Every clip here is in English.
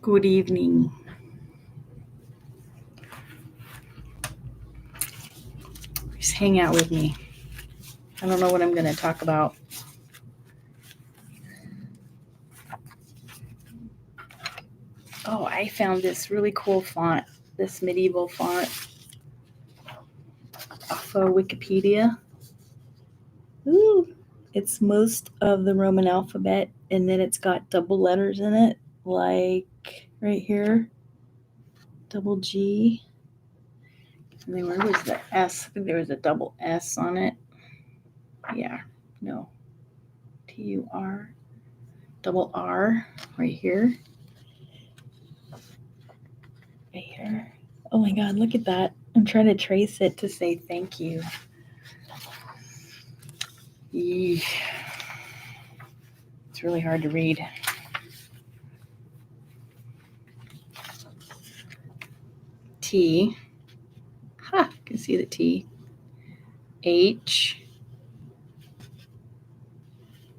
Good evening. Just hang out with me. I don't know what I'm going to talk about. Oh, I found this really cool font, this medieval font off of Wikipedia. Ooh, it's most of the Roman alphabet, and then it's got double letters in it, like right here, double G. And then where was the S? I think there was a double S on it. Yeah, no. T-U-R, double R right here. Right here. Oh my God, look at that. I'm trying to trace it to say thank you. Eesh. It's really hard to read. T. Ha, you can see the T. H.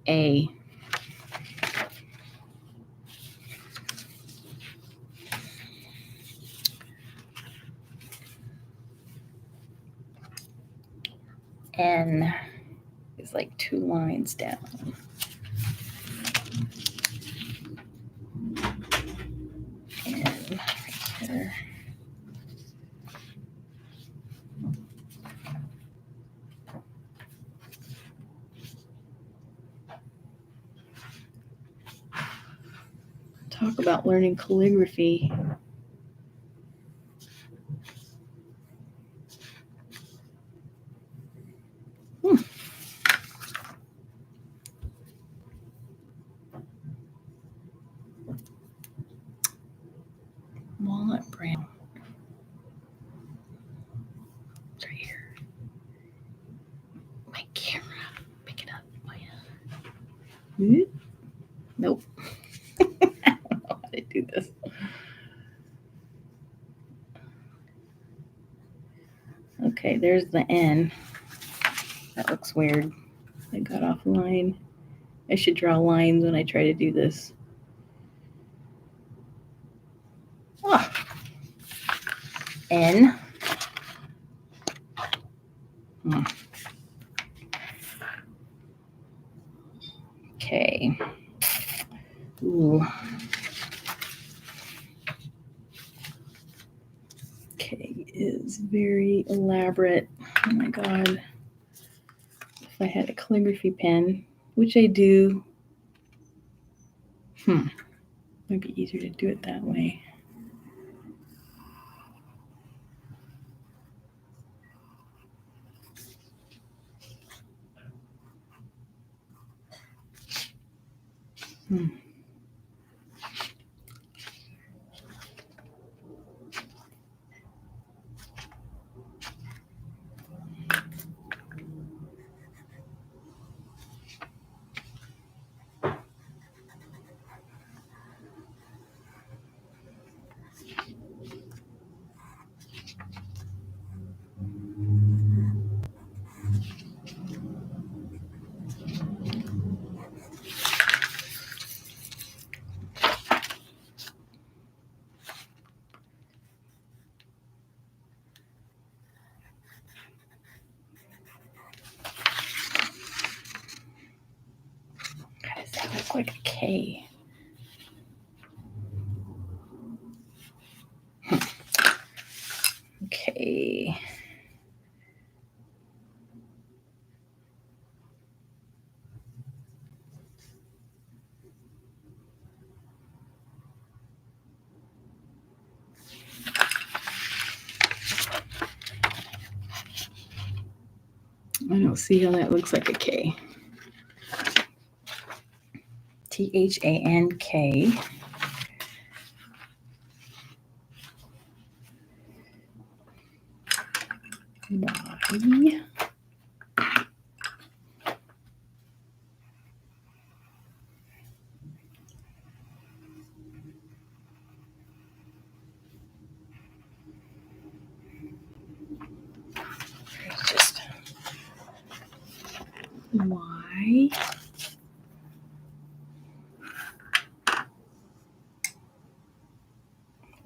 A. N is like 2 lines down. N right there. Talk about learning calligraphy. Walnut brown. It's right here. My camera. Pick it up. Oh, yeah. Nope. I don't know how to do this. Okay, there's the N. That looks weird. I got off a line. I should draw lines when I try to do this. Ah. N. Okay. Ooh. K is very elaborate. Oh my God. If I had a calligraphy pen, which I do, might be easier to do it that way. How does that look like a K? Okay. I don't see how that looks like a K. T-H-A-N-K. Y. Just Y.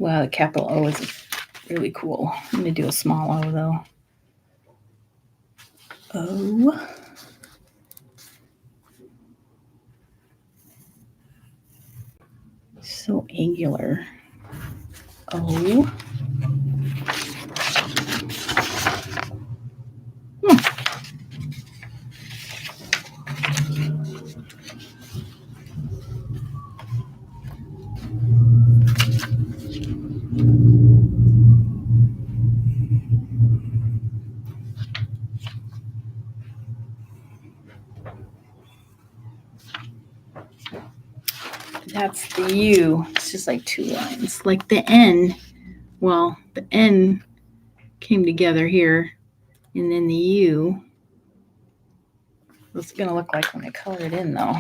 Wow, the capital O is really cool. I'm going to do a small O though. O. So angular. O. That's the U. It's just like two lines. Like the N. Well, the N came together here, and then the U. What's it going to look like when I color it in, though?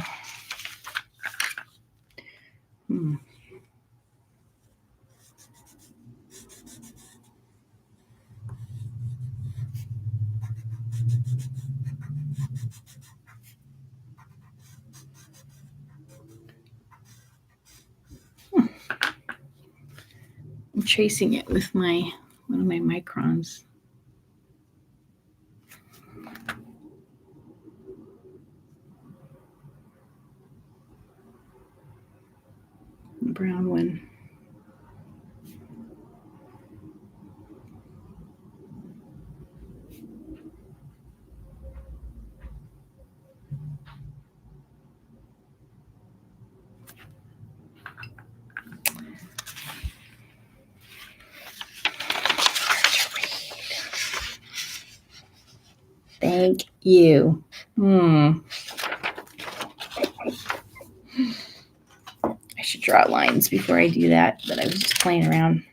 I'm tracing it with one of my microns. The brown one. Thank you. I should draw lines before I do that, but I was just playing around.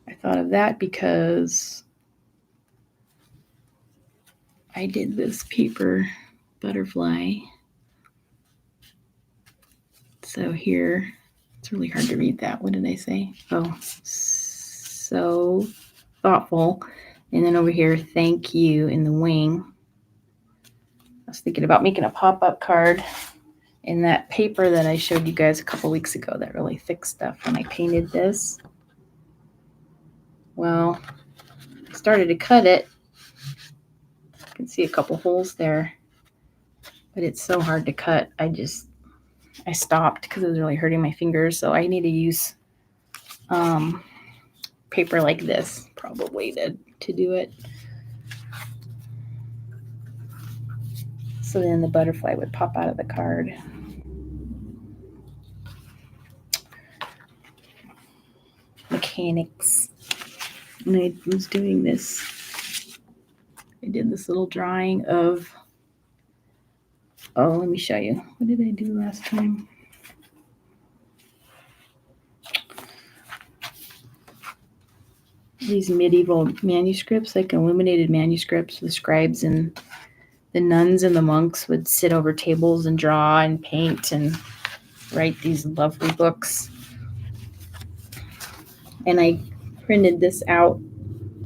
I thought of that because I did this paper butterfly. So here, it's really hard to read that. What did I say? Oh, so thoughtful. And then over here, thank you in the wing. I was thinking about making a pop-up card in that paper that I showed you guys a couple weeks ago, that really thick stuff when I painted this. Well, I started to cut it. You can see a couple holes there, but it's so hard to cut. I stopped because it was really hurting my fingers. So I need to use paper like this probably to do it. So then the butterfly would pop out of the card. Mechanics. And I was doing this. I did this little drawing of, let me show you. What did I do last time? These medieval manuscripts, like illuminated manuscripts. The scribes and the nuns and the monks would sit over tables and draw and paint and write these lovely books. And I printed this out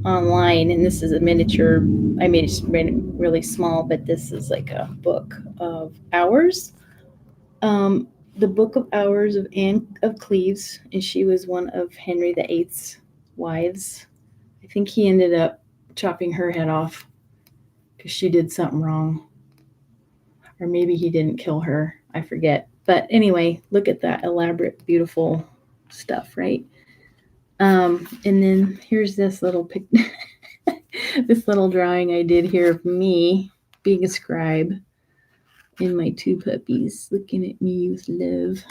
online, and this is a miniature. I made it really small, but this is like a book of hours. The Book of Hours of Anne of Cleves, and she was one of Henry VIII's wives. I think he ended up chopping her head off because she did something wrong. Or maybe he didn't kill her. I forget. But anyway, look at that elaborate, beautiful stuff, right? And then here's this little this little drawing I did here of me being a scribe and my two puppies looking at me with love.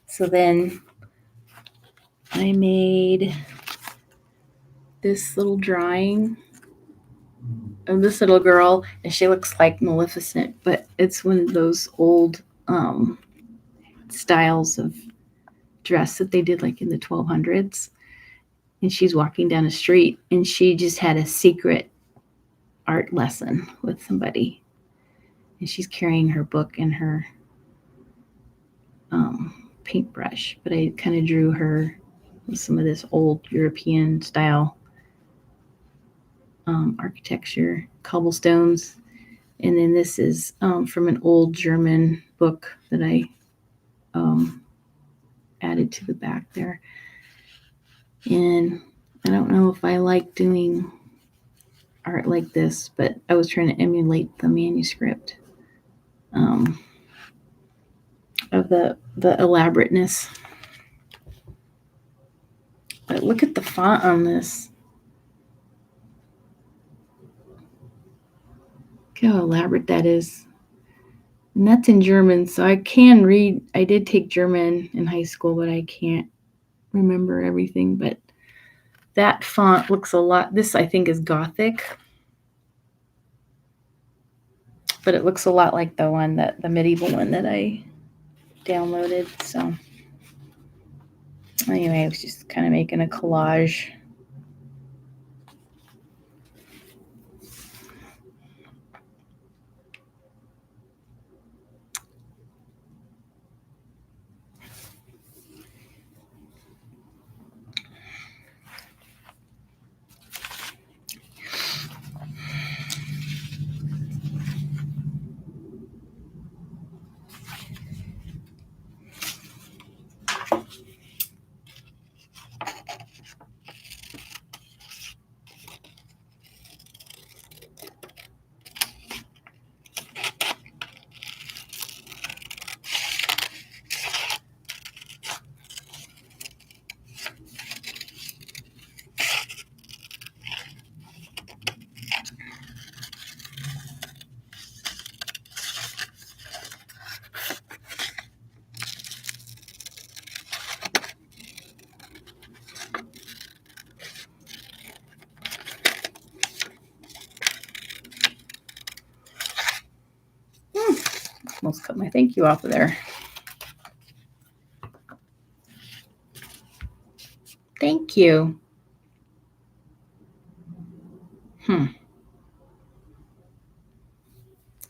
So then I made this little drawing of this little girl, and she looks like Maleficent, but it's one of those old styles of dress that they did like in the 1200s. And she's walking down a street, and she just had a secret art lesson with somebody, and she's carrying her book and her paintbrush, but I kind of drew her with some of this old European style architecture, cobblestones. And then this is from an old German book that I added to the back there. And I don't know if I like doing art like this, but I was trying to emulate the manuscript of the elaborateness. But look at the font on this. Look how elaborate that is. And that's in German, so I can read. I did take German in high school, but I can't remember everything. But that font looks a lot. This, I think, is Gothic. But it looks a lot like the medieval one that I downloaded. So anyway, I was just kind of making a collage. Almost cut my thank you off of there. Thank you.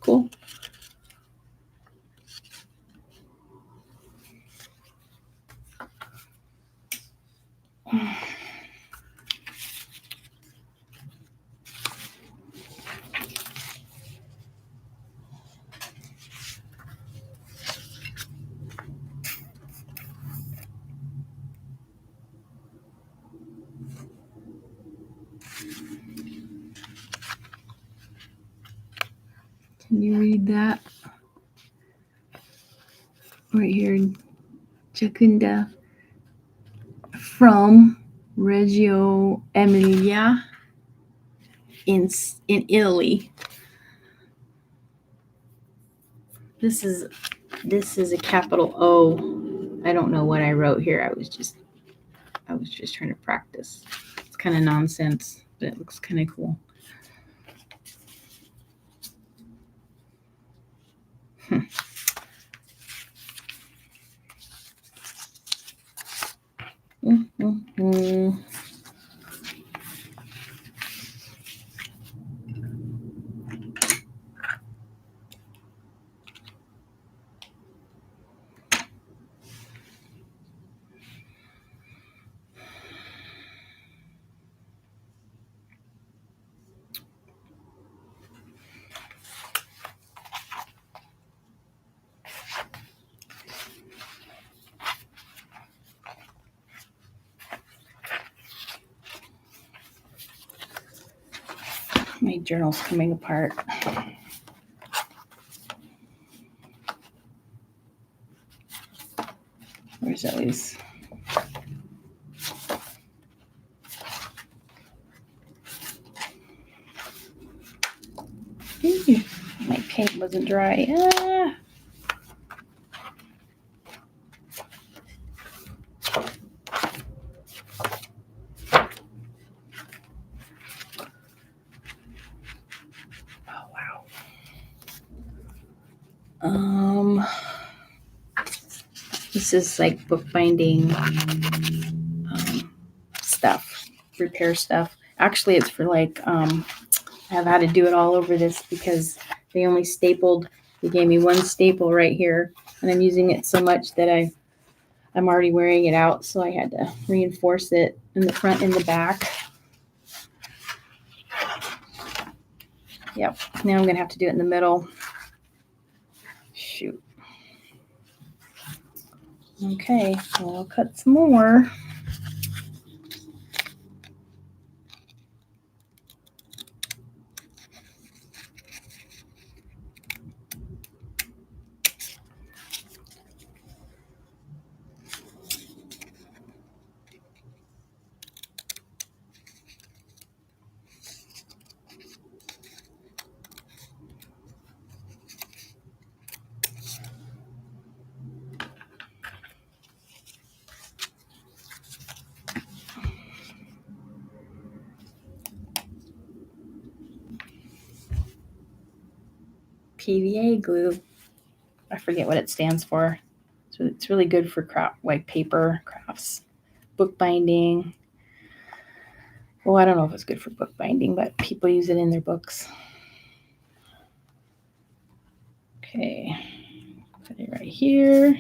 Cool. Can you read that? Right here, Giacinda from Reggio Emilia in Italy. This is a capital O. I don't know what I wrote here. I was just trying to practice. It's kind of nonsense, but it looks kind of cool. My journal's coming apart. Where's Ellie's? My paint wasn't dry. This is like bookbinding stuff, repair stuff. Actually, it's for like, I've had to do it all over this because they only stapled, they gave me one staple right here, and I'm using it so much that I I'm already wearing it out, so I had to reinforce it in the front and the back. Yep, now I'm going to have to do it in the middle. Shoot. Okay, well, I'll cut some more. PVA glue. I forget what it stands for. So it's really good for craft, like paper crafts, bookbinding. Well, I don't know if it's good for bookbinding, but people use it in their books. Okay, put it right here.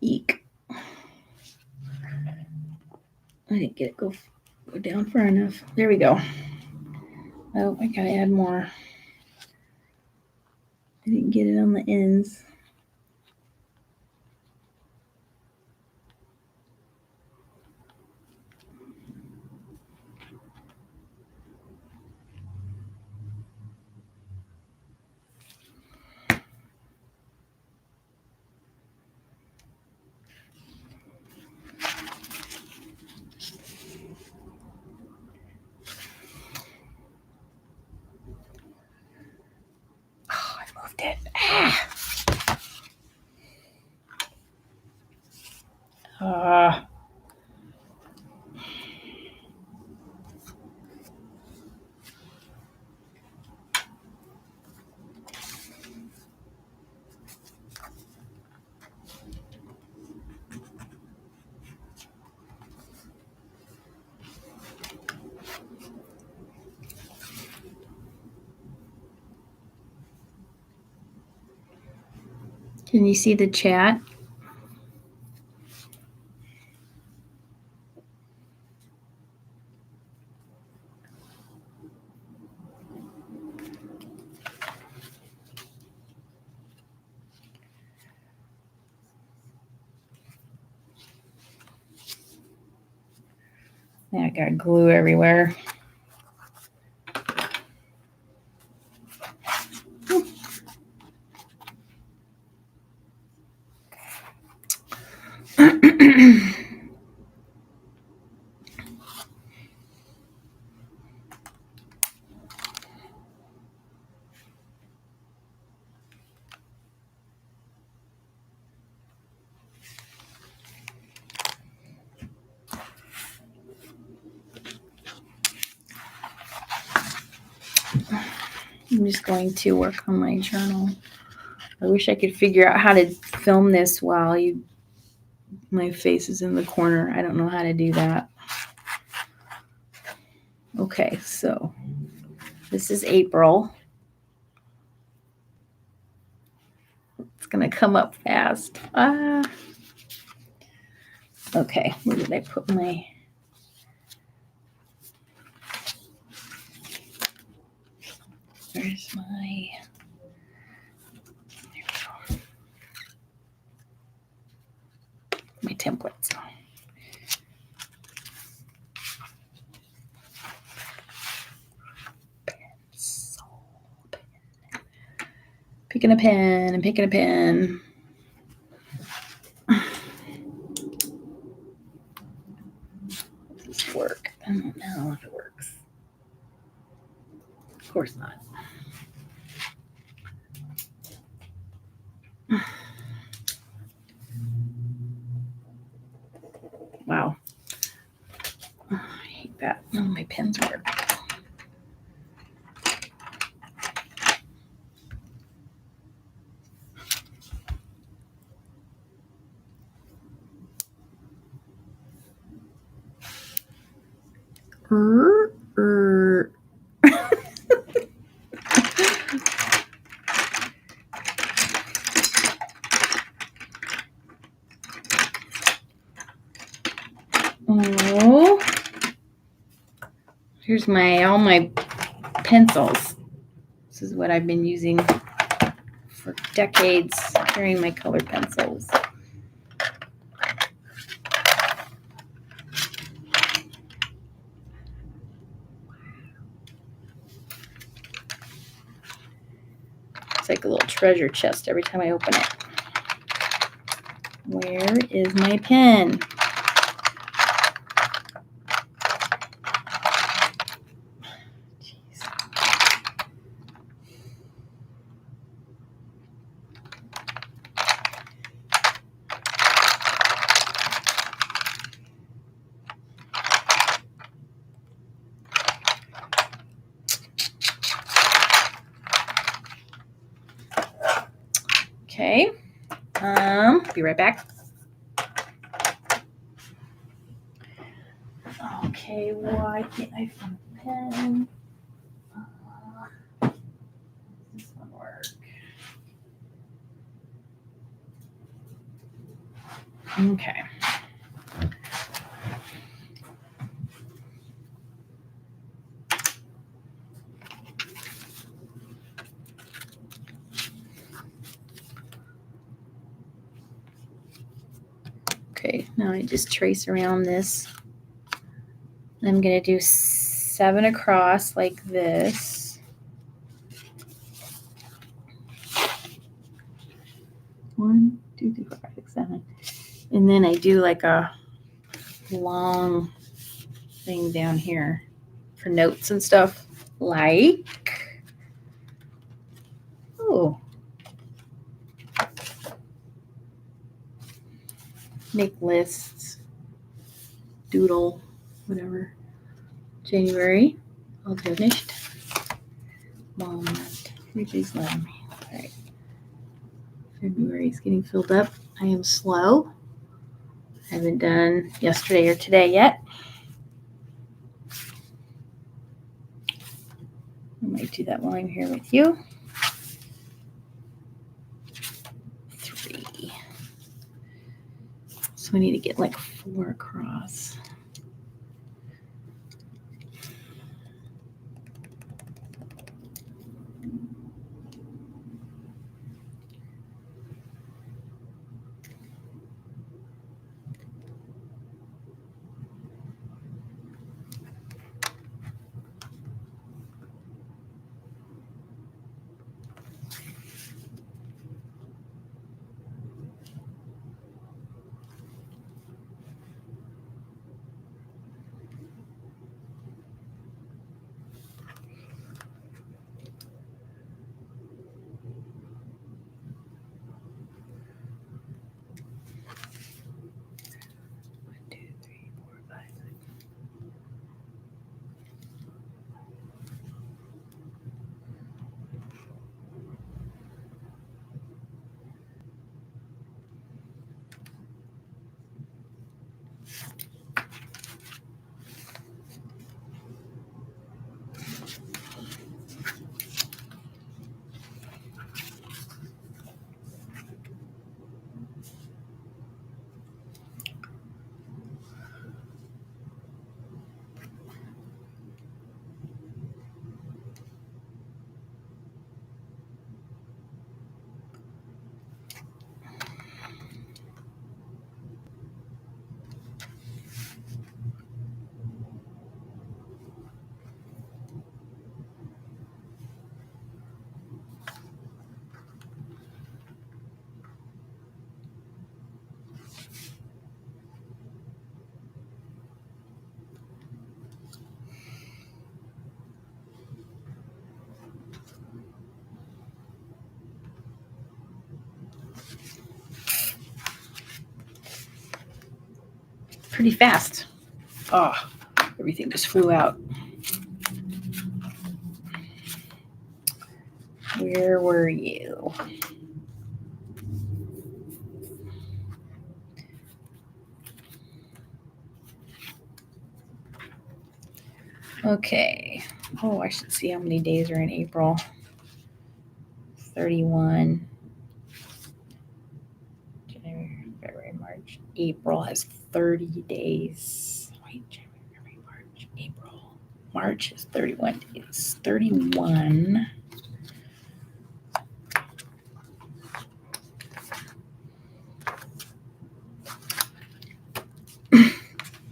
Eek. I didn't get it go down far enough. There we go. Oh, I gotta add more. I didn't get it on the ends. Oh, I moved it. Ah. Can you see the chat? Yeah, I got glue everywhere. I'm just going to work on my journal. I wish I could figure out how to film this while my face is in the corner. I don't know how to do that. Okay, so this is April. It's gonna come up fast. Okay, where did I put my... Where's my... There we go. My templates. Picking a pen and picking a pen. Does this work? I don't know if it works. Of course not. Wow. that. None of my pens work. Oh, here's all my pencils. This is what I've been using for decades, carrying my colored pencils. It's like a little treasure chest every time I open it. Where is my pen? Jeez. Okay. Be right back. Okay, why can't I find a pen? Does this one work? Okay. Okay, now I just trace around this. I'm going to do 7 across like this. 1, 2, 3, 4, 5, 6, 7. And then I do like a long thing down here for notes and stuff. Like, oh, make lists, doodle, whatever. January, all finished. Mom, everybody's loving me. All right. February is getting filled up. I am slow. I haven't done yesterday or today yet. I might do that while I'm here with you. 3. So we need to get like 4 across. Pretty fast. Oh, Everything just flew out. Where were you? Okay. Oh, I should see how many days are in April. 31. January, February, March. April has 30 days. Wait, January, March, April. March is 31 days. 31.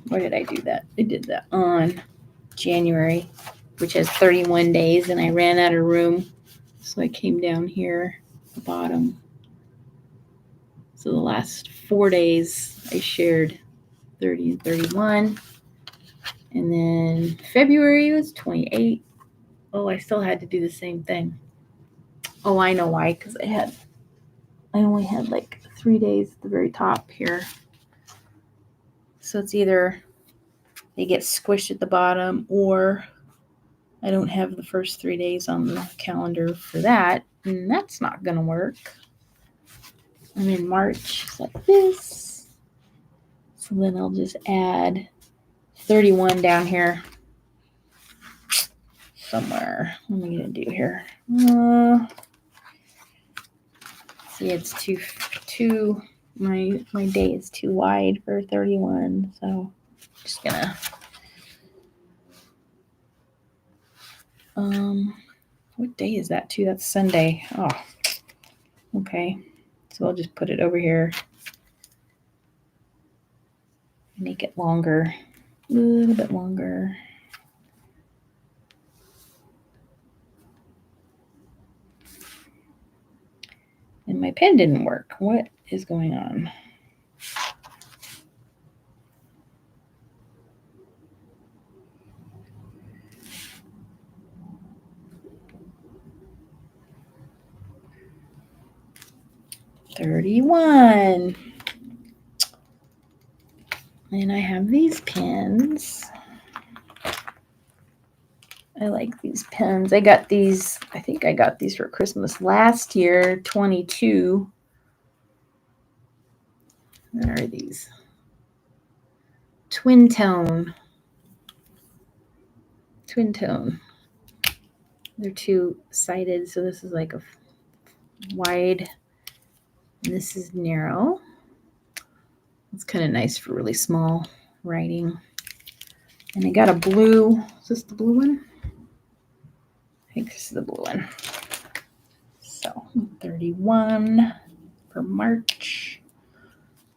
Why did I do that? I did that on January, which has 31 days, and I ran out of room. So I came down here, the bottom. So the last 4 days I shared 30 and 31. And then February was 28. Oh, I still had to do the same thing. Oh, I know why, because I only had like 3 days at the very top here. So it's either they get squished at the bottom, or I don't have the first 3 days on the calendar for that, and that's not going to work. I'm in March, it's like this. So then I'll just add 31 down here somewhere. What am I going to do here? See, it's too my day is too wide for 31, so I'm just gonna what day is that too? That's Sunday. Oh, okay. So I'll just put it over here. Make it longer. A little bit longer. And my pen didn't work. What is going on? $31. And I have these pens. I like these pens. I got these, I think I got these for Christmas last year, 22. What are these? Twin tone. They're two-sided, so this is like a wide, and this is narrow. It's kind of nice for really small writing. And I got a blue. Is this the blue one? I think this is the blue one. So 31 for March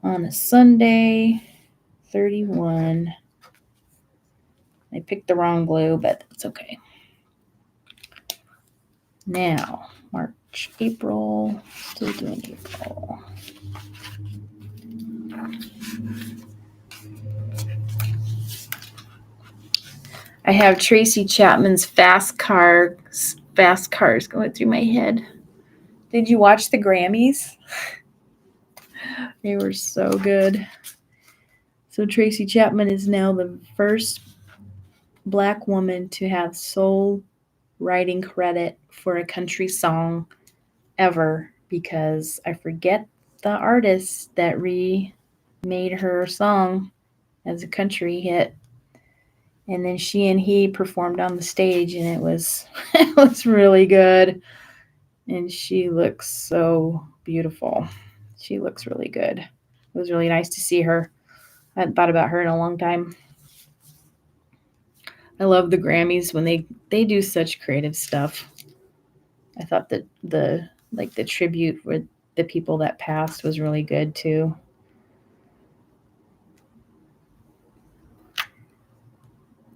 on a Sunday. 31. I picked the wrong glue, but it's okay. Now, March, April. Still doing April. I have Tracy Chapman's Fast Cars going through my head. Did you watch the Grammys? They were so good. So Tracy Chapman is now the first Black woman to have sole writing credit for a country song ever, because I forget the artist that remade her song as a country hit. And then she and he performed on the stage, and it was really good. And she looks so beautiful. She looks really good. It was really nice to see her. I hadn't thought about her in a long time. I love the Grammys when they do such creative stuff. I thought that the tribute with the people that passed was really good too.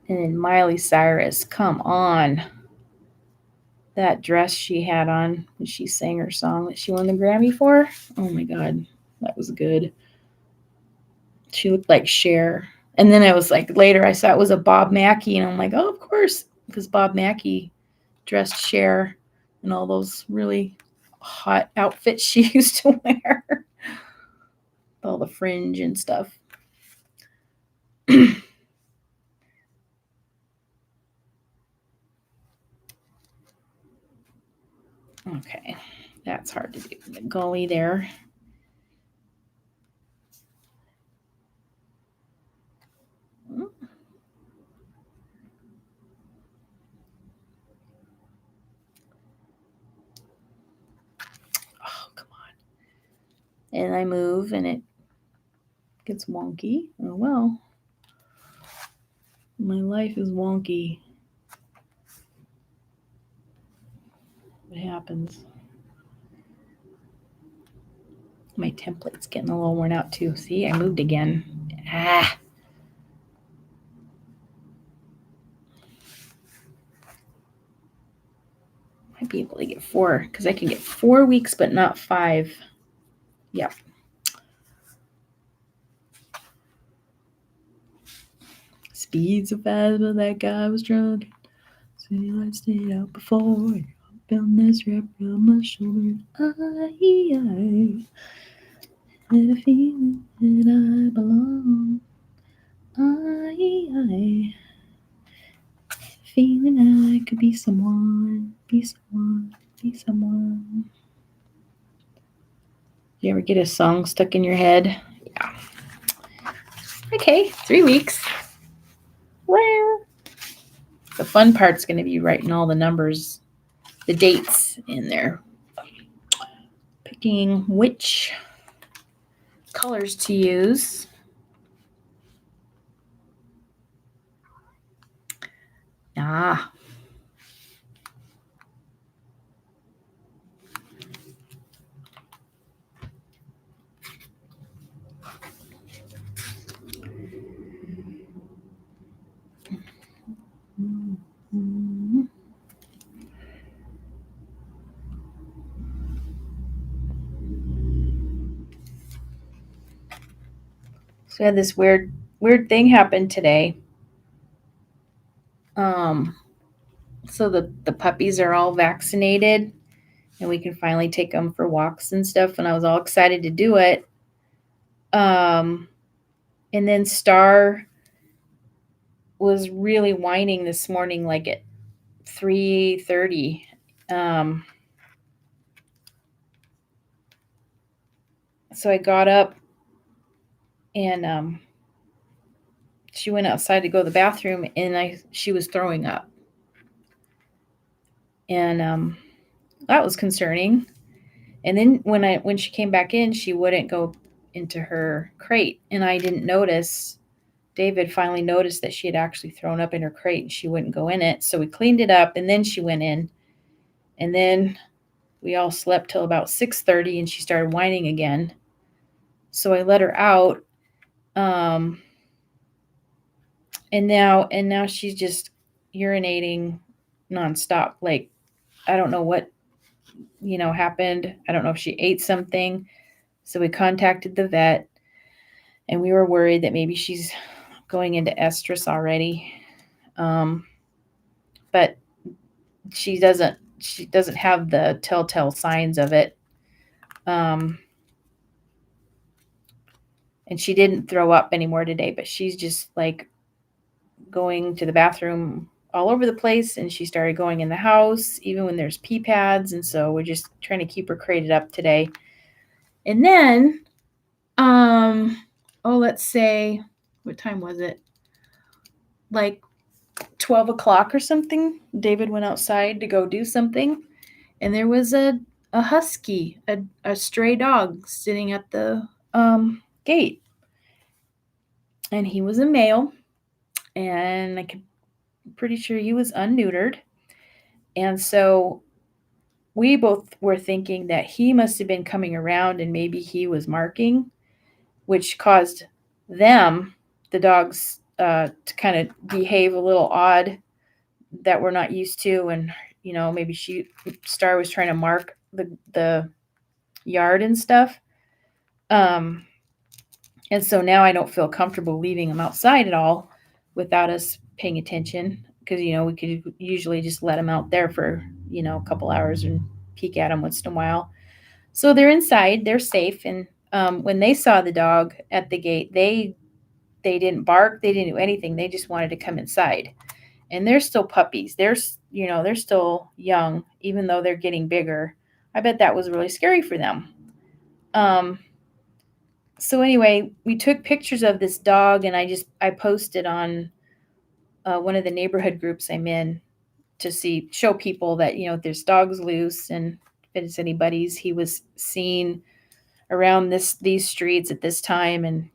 And then Miley Cyrus, come on. That dress she had on when she sang her song that she won the Grammy for. Oh my God, that was good. She looked like Cher. And then I was like, later I saw it was a Bob Mackie, and I'm like, oh, of course, because Bob Mackie dressed Cher in all those really hot outfits she used to wear. All the fringe and stuff. Okay, that's hard to do. The gully there. Oh, come on. And I move and it gets wonky. Oh, well. My life is wonky. What happens? My template's getting a little worn out too. See, I moved again. Ah. Might be able to get 4 because I can get 4 weeks, but not 5. Yep. Speed so fast, but that guy was drunk. City lights stayed out before. Felt this wrap around my shoulder. I had a feeling that I belong. I feeling I could be someone, be someone, be someone. You ever get a song stuck in your head? Yeah. Okay, 3 weeks. Well, the fun part's going to be writing all the numbers, the dates in there. Picking which colors to use. Ah. Mm-hmm. So we had this weird thing happen today. So the puppies are all vaccinated and we can finally take them for walks and stuff. And I was all excited to do it. And then Star was really whining this morning, like at 3:30. So I got up and she went outside to go to the bathroom, and she was throwing up, and that was concerning. And then when she came back in, she wouldn't go into her crate, and I didn't notice. David finally noticed that she had actually thrown up in her crate, and she wouldn't go in it. So we cleaned it up, and then she went in, and then we all slept till about 6:30, and she started whining again. So I let her out. And now she's just urinating nonstop. Like, I don't know what, happened. I don't know if she ate something. So we contacted the vet, and we were worried that maybe she's going into estrus already. But she doesn't have the telltale signs of it. And she didn't throw up anymore today, but she's just like going to the bathroom all over the place, and she started going in the house even when there's pee pads, and so we're just trying to keep her crated up today. And then let's say, what time was it, like 12 o'clock or something, David went outside to go do something, and there was a husky, a stray dog sitting at the gate, and he was a male, and I'm pretty sure he was unneutered. And so we both were thinking that he must have been coming around and maybe he was marking, which caused them, the dogs, to kind of behave a little odd that we're not used to. And, maybe Star was trying to mark the yard and stuff. And so now I don't feel comfortable leaving him outside at all without us paying attention, because, we could usually just let him out there for, a couple hours and peek at him once in a while. So they're inside, they're safe. And when they saw the dog at the gate, they didn't bark, they didn't do anything. They just wanted to come inside. And they're still puppies. They're still young, even though they're getting bigger. I bet that was really scary for them. Um, so anyway, we took pictures of this dog, and I posted on one of the neighborhood groups I'm in to show people that there's dogs loose, and if it's anybody's, he was seen around these streets at this time, and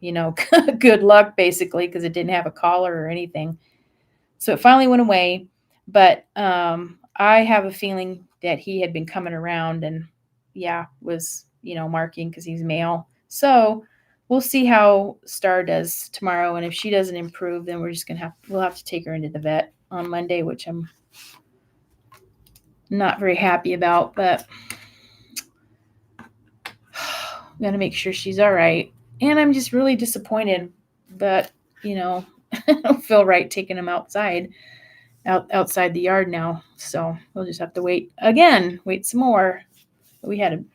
good luck basically because it didn't have a collar or anything. So it finally went away, but I have a feeling that he had been coming around and was marking because he's male. So we'll see how Star does tomorrow, and if she doesn't improve, then we'll have to take her into the vet on Monday, which I'm not very happy about, but I'm gonna make sure she's all right. And I'm just really disappointed, but I don't feel right taking him outside the yard now. So we'll just have to wait some more. We had an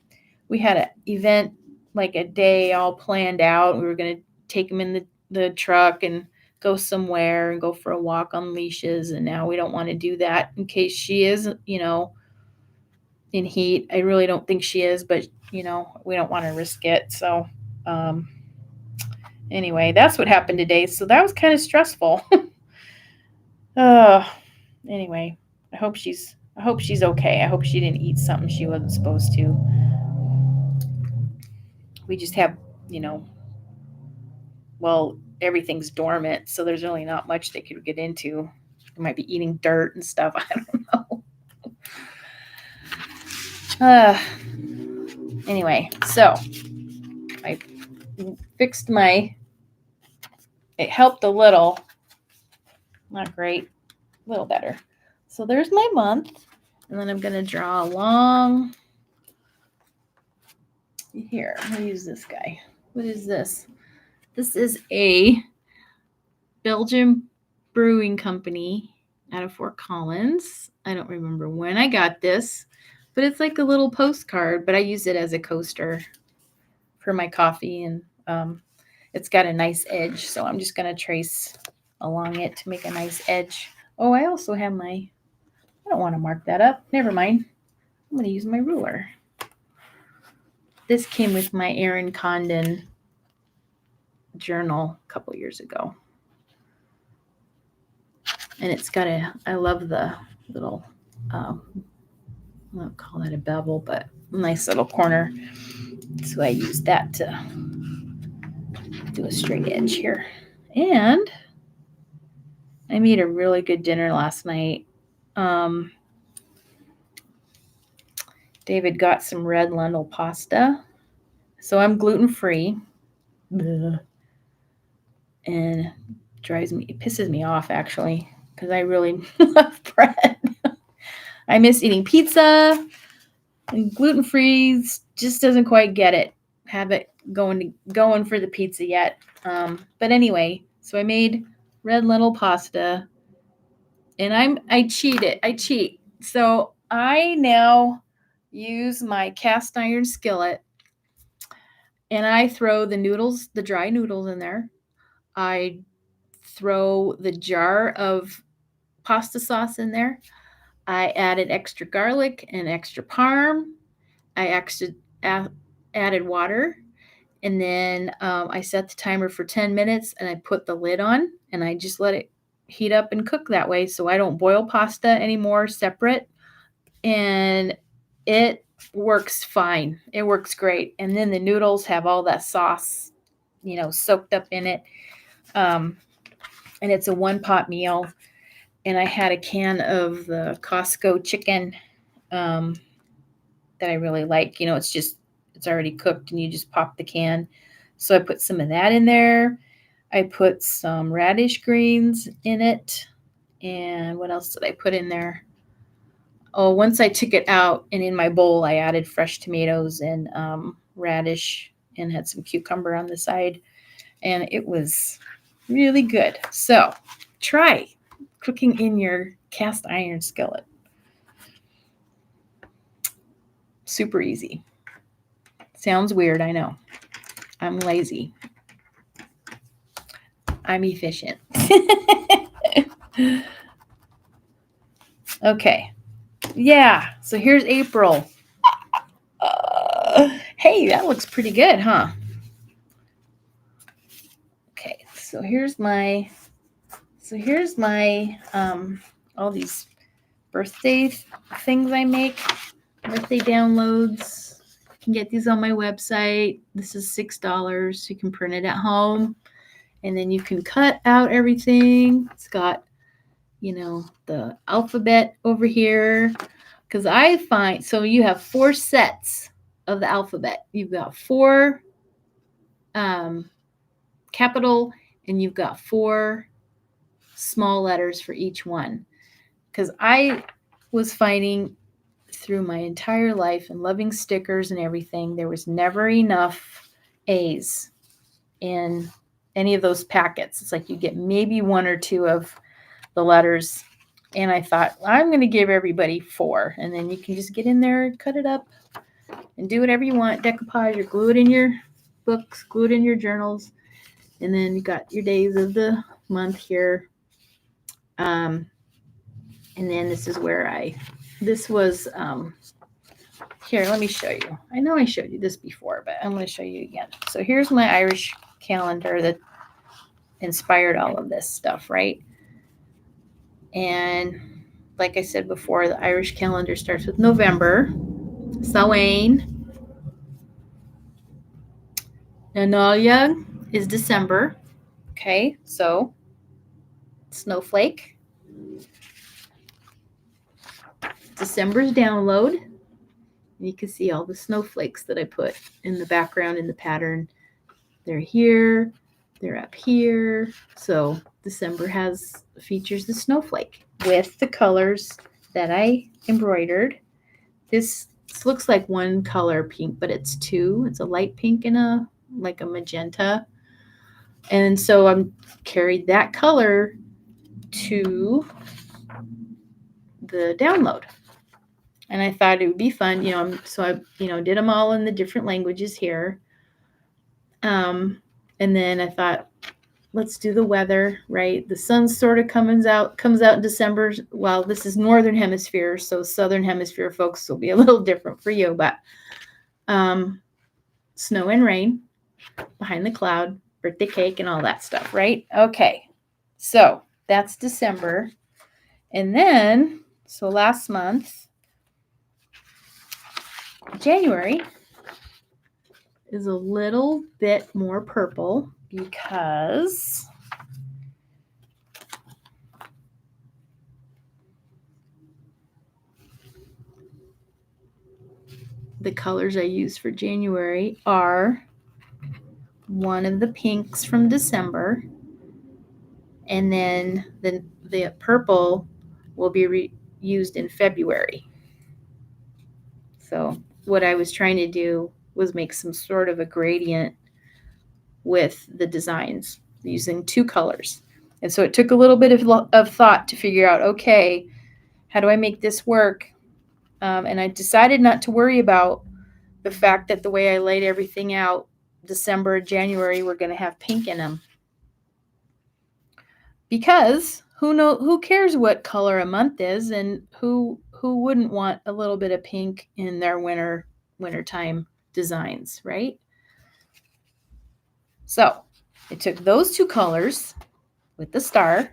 event, like a day all planned out. We were gonna take him in the truck and go somewhere and go for a walk on leashes, and now we don't want to do that in case she is, in heat. I really don't think she is, but we don't want to risk it. So anyway, that's what happened today. So that was kind of stressful. Anyway, I hope she's okay. I hope she didn't eat something she wasn't supposed to. We just have, everything's dormant, so there's really not much they could get into. They might be eating dirt and stuff. I don't know. Anyway, so I fixed it helped a little. Not great, a little better. So there's my month, and then I'm going to draw a long. Here, I'm going to use this guy. What is this? This is a Belgian brewing company out of Fort Collins. I don't remember when I got this, but it's like a little postcard, but I use it as a coaster for my coffee, and it's got a nice edge, so I'm just going to trace along it to make a nice edge. Oh, I also have I don't want to mark that up. Never mind. I'm going to use my ruler. This came with my Erin Condon journal a couple years ago. And it's got I love the little, I don't call that a bevel, but a nice little corner. So I use that to do a straight edge here. And I made a really good dinner last night. David got some red lentil pasta. So I'm gluten-free. And it pisses me off, actually, because I really love bread. I miss eating pizza, and gluten-free just doesn't quite get it. Have it going for the pizza yet. But anyway, so I made red lentil pasta, and I cheat. So I now use my cast iron skillet, and I throw the dry noodles in there. I throw the jar of pasta sauce in there. I added extra garlic and extra parm. I added water, and then I set the timer for 10 minutes, and I put the lid on, and I just let it heat up and cook that way, so I don't boil pasta anymore separate, and it works fine. It works great. And then the noodles have all that sauce, soaked up in it, and it's a one-pot meal. And I had a can of the Costco chicken that I really like. It's already cooked, and you just pop the can. So I put some of that in there. I put some radish greens in it. And what else did I put in there? Oh, once I took it out, and in my bowl, I added fresh tomatoes and radish, and had some cucumber on the side. And it was really good. So try cooking in your cast iron skillet. Super easy. Sounds weird, I know. I'm lazy. I'm efficient. Okay. Yeah. So here's April. Hey, that looks pretty good, huh? Okay. So here's my all these birthday things I make, birthday downloads. You can get these on my website. This is $6. You can print it at home, and then you can cut out everything. It's got, the alphabet over here. Because I find, so you have 4 sets of the alphabet. You've got 4 capital, and you've got 4 small letters for each one. Because I was finding through my entire life and loving stickers and everything, there was never enough A's in any of those packets. It's like you get maybe 1 or 2 of the letters. And I thought, I'm going to give everybody 4. And then you can just get in there and cut it up and do whatever you want. Decoupage or glue it in your books, glue it in your journals. And then you got your days of the month here. And then this is where this was, here, let me show you. I know I showed you this before, but I'm going to show you again. So here's my Irish calendar that inspired all of this stuff, right? And like I said before, the Irish calendar starts with November. Samhain. Nanalia is December. Okay, so snowflake. December's download. You can see all the snowflakes that I put in the background in the pattern. They're here, they're up here. So December features the snowflake with the colors that I embroidered. This looks like one color pink, but it's 2. It's a light pink and a magenta. And so I'm carried that color to the download. And I thought it would be fun, so I, did them all in the different languages here. And then I thought, let's do the weather, right? The sun sort of comes out in December. Well, this is Northern Hemisphere, so Southern Hemisphere folks will be a little different for you, but snow and rain, behind the cloud, birthday cake, and all that stuff, right? Okay, so that's December. And then, so last month, January is a little bit more purple because the colors I use for January are one of the pinks from December, and then the purple will be used in February. So what I was trying to do was make some sort of a gradient with the designs using 2 colors. And so it took a little bit of thought to figure out, okay, how do I make this work? And I decided not to worry about the fact that the way I laid everything out, December, January, we're going to have pink in them. Because who cares what color a month is, and who wouldn't want a little bit of pink in their wintertime designs, right? So I took those 2 colors with the star,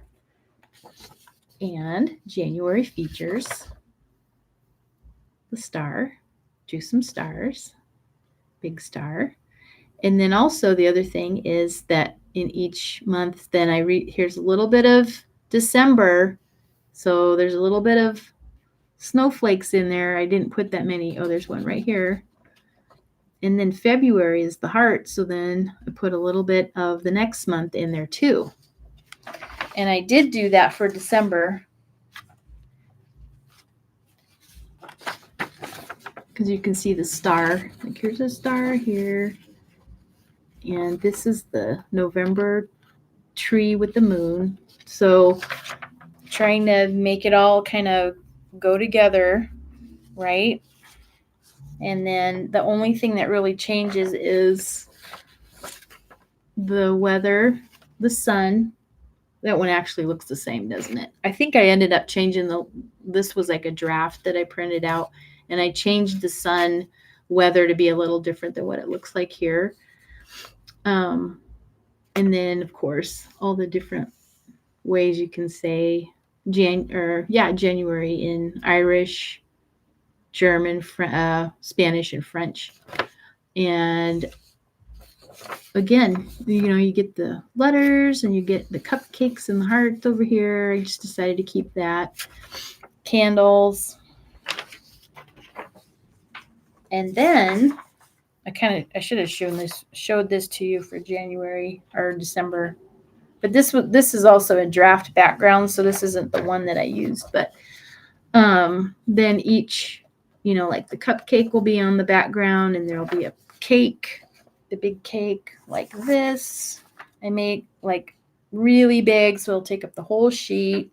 and January features the star, drew some stars, big star. And then also the other thing is that in each month, then here's a little bit of December. So there's a little bit of snowflakes in there. I didn't put that many. Oh, there's one right here. And then February is the heart. So then I put a little bit of the next month in there too. And I did do that for December, because you can see the star. Like here's a star here. And this is the November tree with the moon. So trying to make it all kind of go together, right? And then the only thing that really changes is the weather, the sun, that one actually looks the same, doesn't it? I think I ended up changing this was like a draft that I printed out, and I changed the sun weather to be a little different than what it looks like here. And then of course all the different ways you can say January in Irish, German, Spanish, and French. And again, you get the letters and you get the cupcakes and the hearts over here. I just decided to keep that. Candles. And then I should have showed this to you for January or December. But this is also a draft background, so this isn't the one that I used. But then each, like the cupcake will be on the background, and there'll be a cake, the big cake like this. I make like really big, so it'll take up the whole sheet.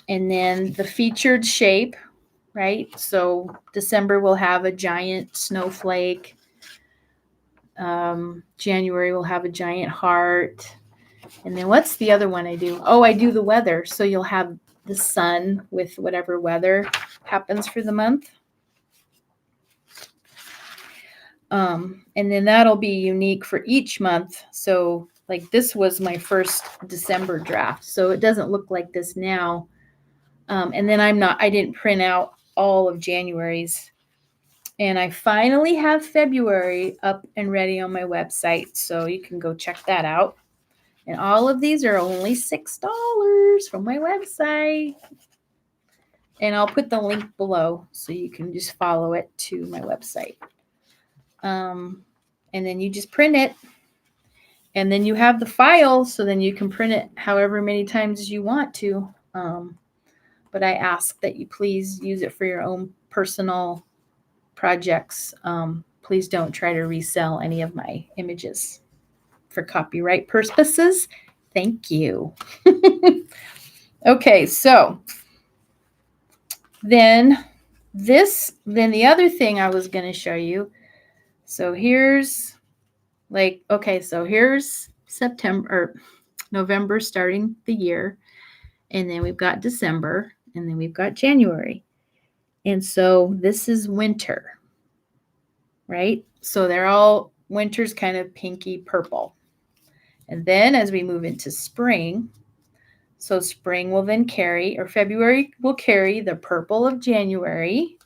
And then the featured shape, right? So December will have a giant snowflake. January will have a giant heart. And then what's the other one I do? Oh, I do the weather. So you'll have the sun with whatever weather happens for the month. And then that'll be unique for each month. So like this was my first December draft. So it doesn't look like this now. And then I didn't print out all of January's. And I finally have February up and ready on my website. So you can go check that out. And all of these are only $6 from my website. And I'll put the link below so you can just follow it to my website. And then you just print it. And then you have the file, so then you can print it however many times as you want to. But I ask that you please use it for your own personal projects. Please don't try to resell any of my images for copyright purposes. Thank you. Okay, so then the other thing I was going to show you. So here's here's November starting the year, and then we've got December, and then we've got January. And so this is winter, right? So winter's kind of pinky purple. And then as we move into spring, so spring will then February will carry the purple of January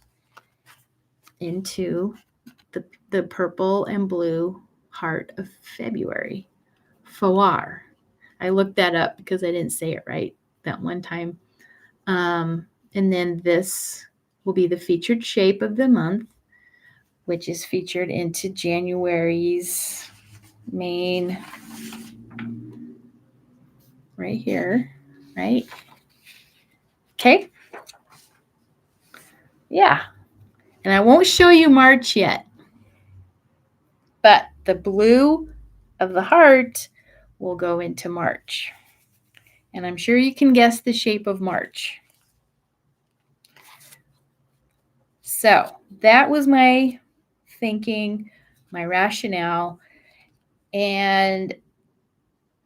into the purple and blue heart of February. Foire. I looked that up because I didn't say it right that one time. And then this will be the featured shape of the month, which is featured into January's main right here, right? Okay. Yeah. And I won't show you March yet, but the blue of the heart will go into March. And I'm sure you can guess the shape of March. So that was my thinking, my rationale. And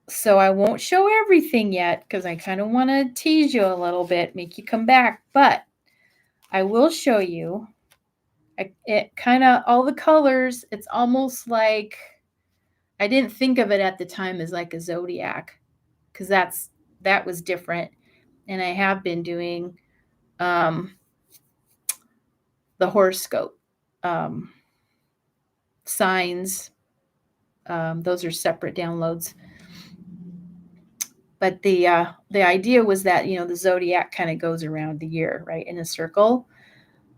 so I won't show everything yet because I kind of want to tease you a little bit, make you come back. But I will show you it kind of all the colors. It's almost like I didn't think of it at the time as like a zodiac because that was different. And I have been doing the horoscope signs. Those are separate downloads. But the idea was that, the zodiac kind of goes around the year, right, in a circle.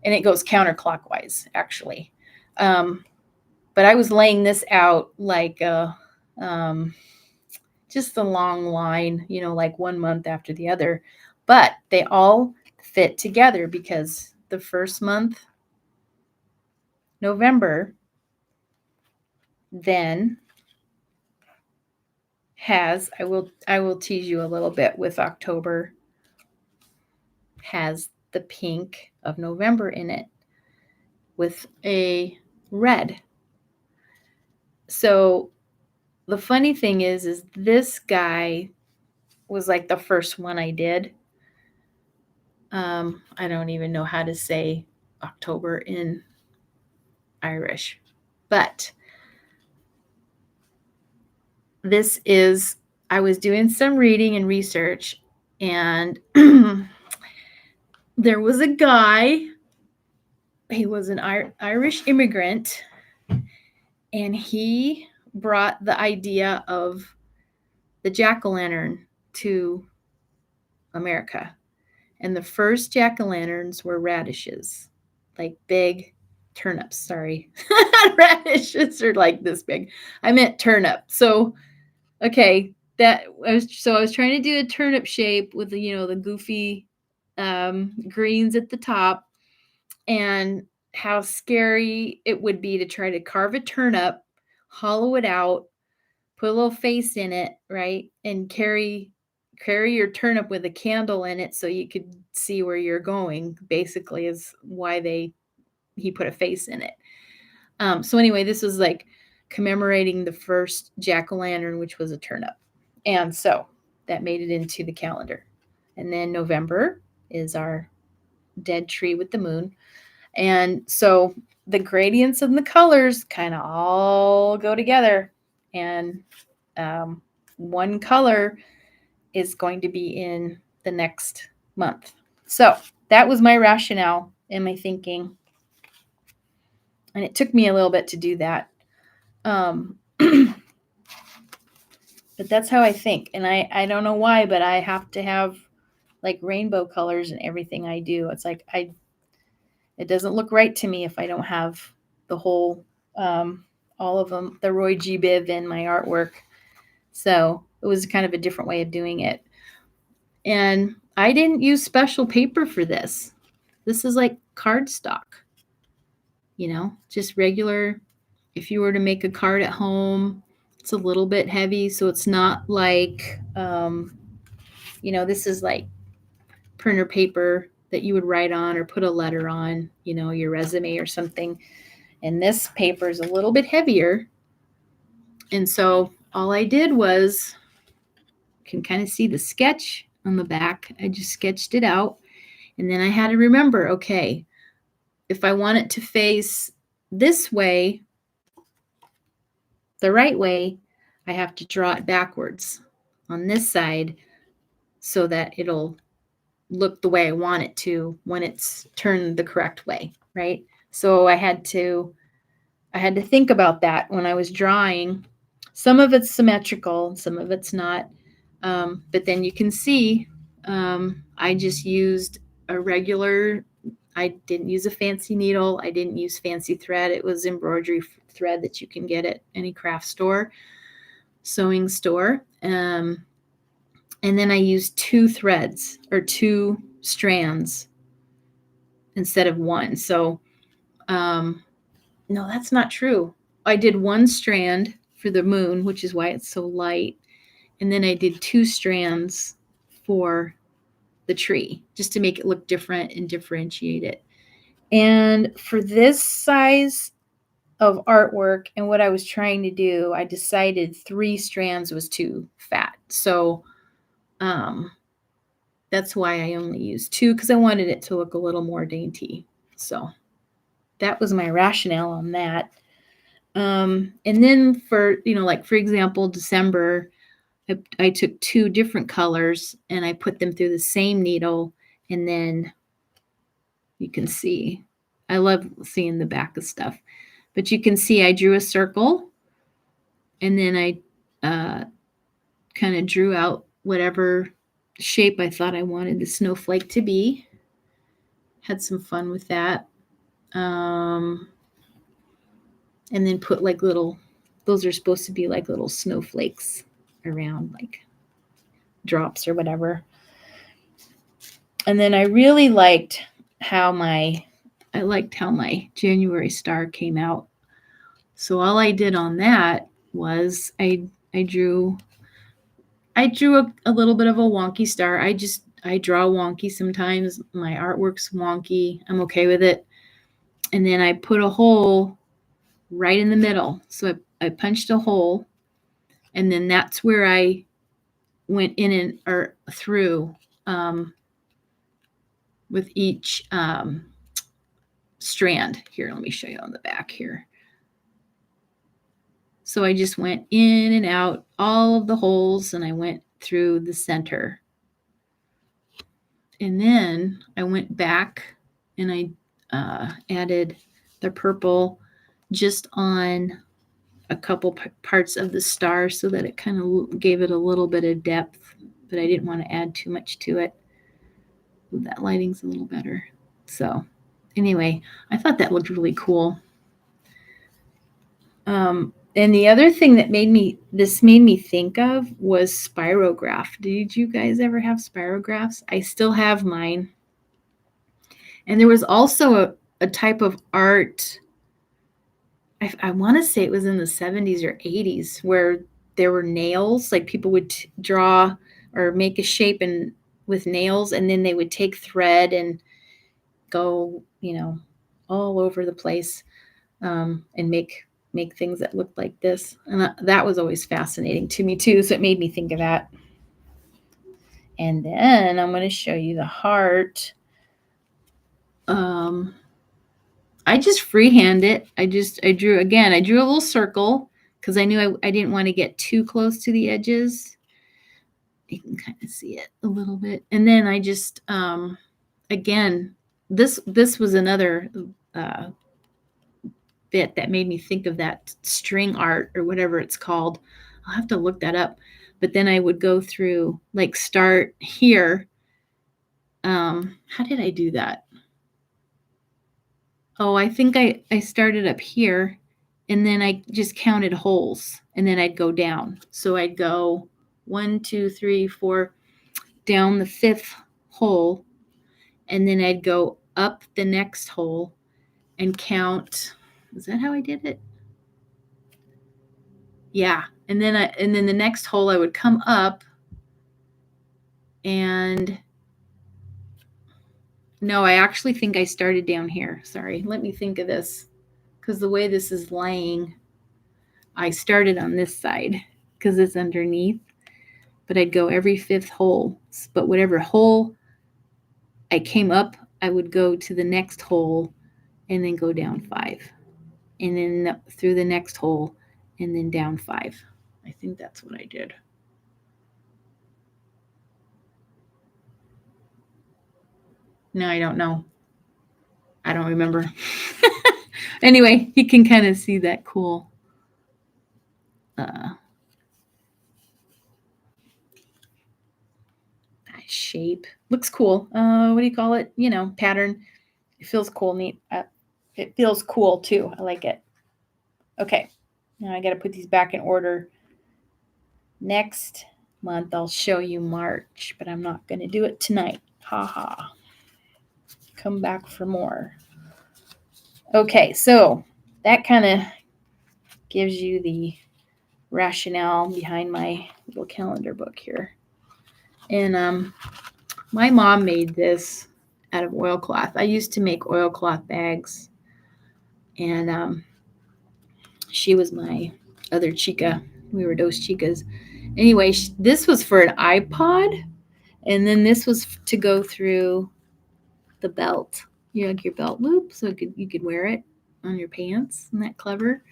And it goes counterclockwise, actually. But I was laying this out like just a long line, like one month after the other. But they all fit together because the first month, November, then has, I will tease you a little bit with October, has the pink of November in it with a red. So the funny thing is this guy was like the first one I did. I don't even know how to say October in Irish, but I was doing some reading and research, and there was a guy, he was an Irish immigrant, and he brought the idea of the jack-o'-lantern to America. And the first jack-o'-lanterns were radishes, like big turnips. Sorry. Radishes are like this big. I meant turnip. So, okay, I was trying to do a turnip shape with the goofy greens at the top, and how scary it would be to try to carve a turnip, hollow it out, put a little face in it, right? And carry your turnip with a candle in it so you could see where you're going, basically, is why he put a face in it. So anyway, this was like commemorating the first jack-o'-lantern, which was a turnip. And so that made it into the calendar. And then November is our dead tree with the moon. And so the gradients and the colors kind of all go together. And one color is going to be in the next month. So that was my rationale and my thinking. And it took me a little bit to do that. But that's how I think. And I don't know why, but I have to have like rainbow colors in everything I do. It's like it doesn't look right to me if I don't have the whole, all of them, the Roy G. Biv in my artwork. So it was kind of a different way of doing it. And I didn't use special paper for this. This is like cardstock, just regular. If you were to make a card at home, it's a little bit heavy. So it's not like, this is like printer paper that you would write on or put a letter on, your resume or something. And this paper is a little bit heavier. And so all I did was, you can kind of see the sketch on the back. I just sketched it out. And then I had to remember, okay, if I want it to face this way, the right way, I have to draw it backwards on this side so that it'll look the way I want it to when it's turned the correct way, right? So I had to think about that when I was drawing. Some of it's symmetrical, some of it's not. But then you can see I just used a regular, I didn't use a fancy needle. I didn't use fancy thread. It was embroidery thread that you can get at any craft store, sewing store. And then I used 2 threads or 2 strands instead of 1. So, no, that's not true. I did 1 strand for the moon, which is why it's so light. And then I did 2 strands for the tree, just to make it look different and differentiate it. And for this size of artwork and what I was trying to do, I decided 3 strands was too fat. So that's why I only used 2, because I wanted it to look a little more dainty. So that was my rationale on that. And then for, like for example, December, I took 2 different colors and I put them through the same needle, and then you can see, I love seeing the back of stuff, but you can see I drew a circle, and then I kind of drew out whatever shape I thought I wanted the snowflake to be. Had some fun with that. And then put like those are supposed to be like little snowflakes around, like drops or whatever. And then I really liked how my January star came out. So all I did on that was I drew a little bit of a wonky star. I draw wonky sometimes. My artwork's wonky. I'm okay with it. And then I put a hole right in the middle. So I punched a hole, and then that's where I went in and or through with each strand. Here, let me show you on the back here. So I just went in and out all of the holes, and I went through the center. And then I went back and I added the purple just on a couple parts of the star so that it kind of gave it a little bit of depth, but I didn't want to add too much to it. Ooh, that lighting's a little better. So anyway, I thought that looked really cool. And the other thing that made me think of was spirograph. Did you guys ever have spirographs? I still have mine. And there was also a type of art, I want to say it was in the 70s or 80s, where there were nails, like people would draw or make a shape with nails, and then they would take thread and go, all over the place and make things that looked like this. And that was always fascinating to me too. So it made me think of that. And then I'm going to show you the heart. I just freehand it. I drew a little circle because I knew I didn't want to get too close to the edges. You can kind of see it a little bit. And then I just, again, this was another bit that made me think of that string art or whatever it's called. I'll have to look that up. But then I would go through, like, start here. How did I do that? Oh, I think I started up here, and then I just counted holes, and then I'd go down. So I'd go 1, 2, 3, 4, down the 5th hole, and then I'd go up the next hole and count. Is that how I did it? Yeah. And then the next hole I would come up, and no, I actually think I started down here. Sorry. Let me think of this, because the way this is laying, I started on this side because it's underneath, but I'd go every 5th hole. But whatever hole I came up, I would go to the next hole and then go down 5, and then through the next hole and then down 5. I think that's what I did. No, I don't know. I don't remember. Anyway, you can kind of see that cool shape. Looks cool. What do you call it? Pattern. It feels cool, neat. It feels cool too. I like it. Okay. Now I got to put these back in order. Next month I'll show you March, but I'm not going to do it tonight. Ha ha. Come back for more. Okay, so that kind of gives you the rationale behind my little calendar book here. And my mom made this out of oilcloth. I used to make oilcloth bags, and she was my other chica. We were dos chicas. Anyway, this was for an iPod, and then this was to go through the belt. Your belt loop, so you could wear it on your pants. Isn't that clever?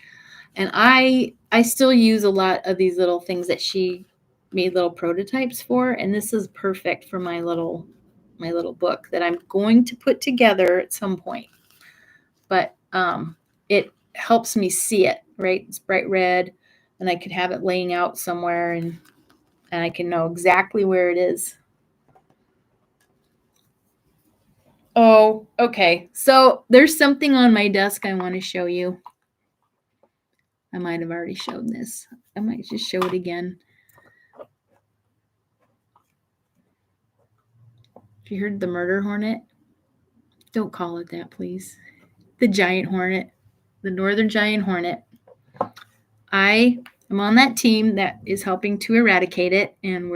And I still use a lot of these little things that she made little prototypes for, and this is perfect for my little book that I'm going to put together at some point. But it helps me see it, right? It's bright red, and I could have it laying out somewhere, and I can know exactly where it is. Oh, okay. So there's something on my desk I want to show you. I might have already shown this. I might just show it again. Have you heard the murder hornet? Don't call it that, please. The giant hornet, the northern giant hornet. I am on that team that is helping to eradicate it, and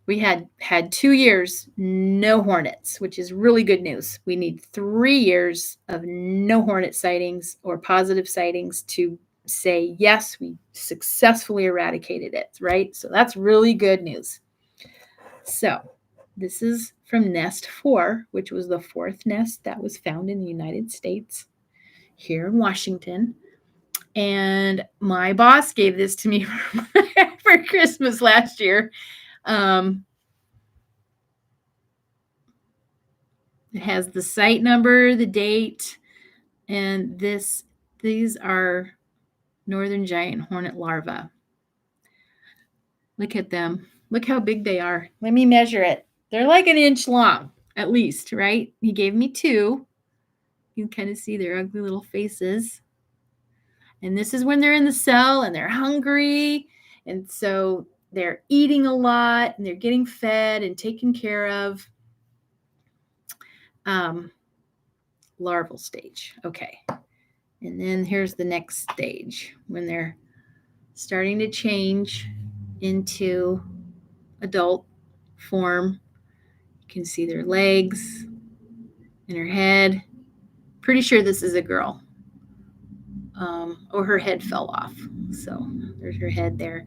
we had 2 years, no hornets, which is really good news. We need 3 years of no hornet sightings or positive sightings to say, yes, we successfully eradicated it, right? So that's really good news. So this is from nest 4, which was the 4th nest that was found in the United States here in Washington. And my boss gave this to me for Christmas last year. It has the site number, the date, and these are northern giant hornet larvae. Look at them. Look how big they are. Let me measure it. They're like an inch long, at least, right? He gave me 2. You can kind of see their ugly little faces. And this is when they're in the cell and they're hungry. And so they're eating a lot and they're getting fed and taken care of. Larval stage. Okay. And then here's the next stage when they're starting to change into adult form. You can see their legs and her head. Pretty sure this is a girl. Her head fell off. So there's her head there.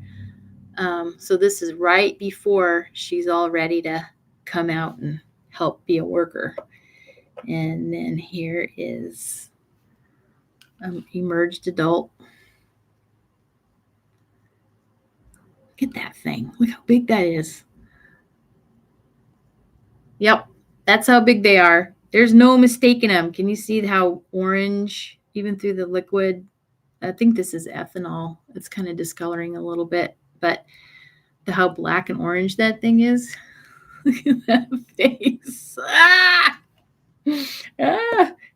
So this is right before she's all ready to come out and help be a worker. And then here is emerged adult. Look at that thing. Look how big that is. Yep, that's how big they are. There's no mistaking them. Can you see how orange, even through the liquid? I think this is ethanol. It's kind of discoloring a little bit, but how black and orange that thing is. Look at that face.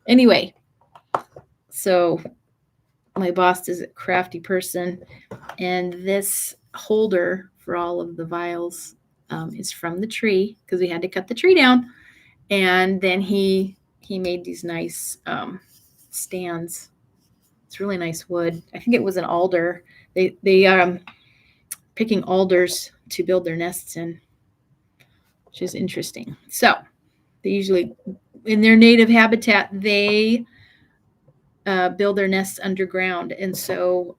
Anyway, so my boss is a crafty person, and this holder for all of the vials is from the tree because we had to cut the tree down, and then he made these nice stands. It's really nice wood. I think it was an alder. They picking alders to build their nests in, which is interesting. So they usually, in their native habitat, they build their nests underground. And so,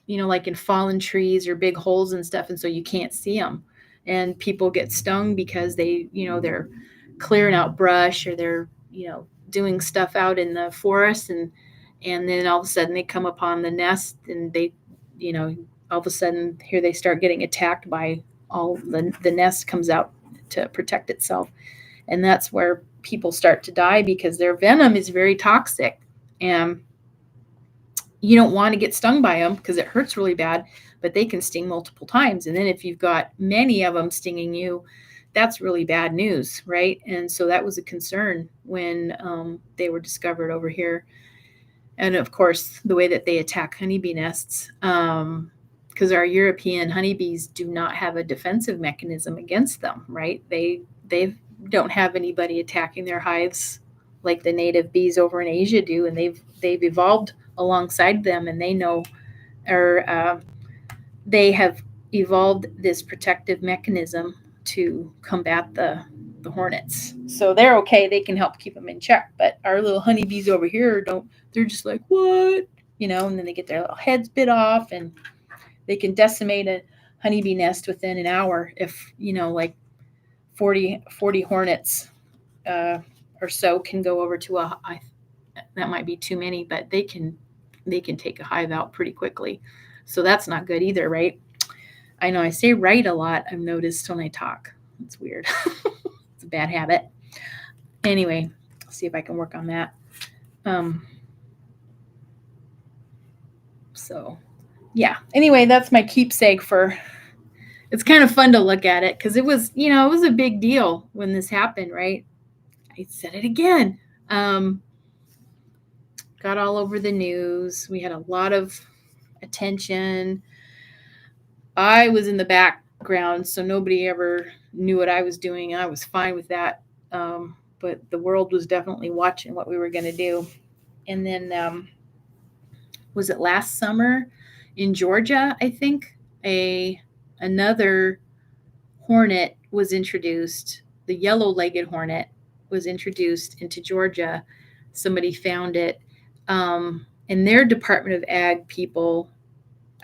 like in fallen trees or big holes and stuff. And so you can't see them. And people get stung because they're clearing out brush or they're, doing stuff out in the forest. And then all of a sudden they come upon the nest and they, all of a sudden here they start getting attacked by all the nest comes out to protect itself. And that's where people start to die because their venom is very toxic. And you don't want to get stung by them because it hurts really bad, but they can sting multiple times. And then if you've got many of them stinging you, that's really bad news, right? And so that was a concern when they were discovered over here. And of course, the way that they attack honeybee nests, because our European honeybees do not have a defensive mechanism against them, right? They don't have anybody attacking their hives like the native bees over in Asia do, and they've evolved alongside them, and they know, or they have evolved this protective mechanism to combat the hornets. So they're okay. They can help keep them in check. But our little honeybees over here don't. They're just like, what? And then they get their little heads bit off, and they can decimate a honeybee nest within an hour if, like 40 hornets or so can go over to that might be too many, but they can take a hive out pretty quickly. So that's not good either, right? I know I say right a lot. I've noticed when I talk. It's weird. It's a bad habit. Anyway, see if I can work on that. So yeah. Anyway, that's my keepsake it's kind of fun to look at it because it was a big deal when this happened, right? I said it again. Got all over the news. We had a lot of attention. I was in the background, so nobody ever knew what I was doing. I was fine with that. But the world was definitely watching what we were going to do. And then, was it last summer in Georgia, I think, another hornet was introduced. The yellow-legged hornet was introduced into Georgia. Somebody found it. and their Department of Ag people,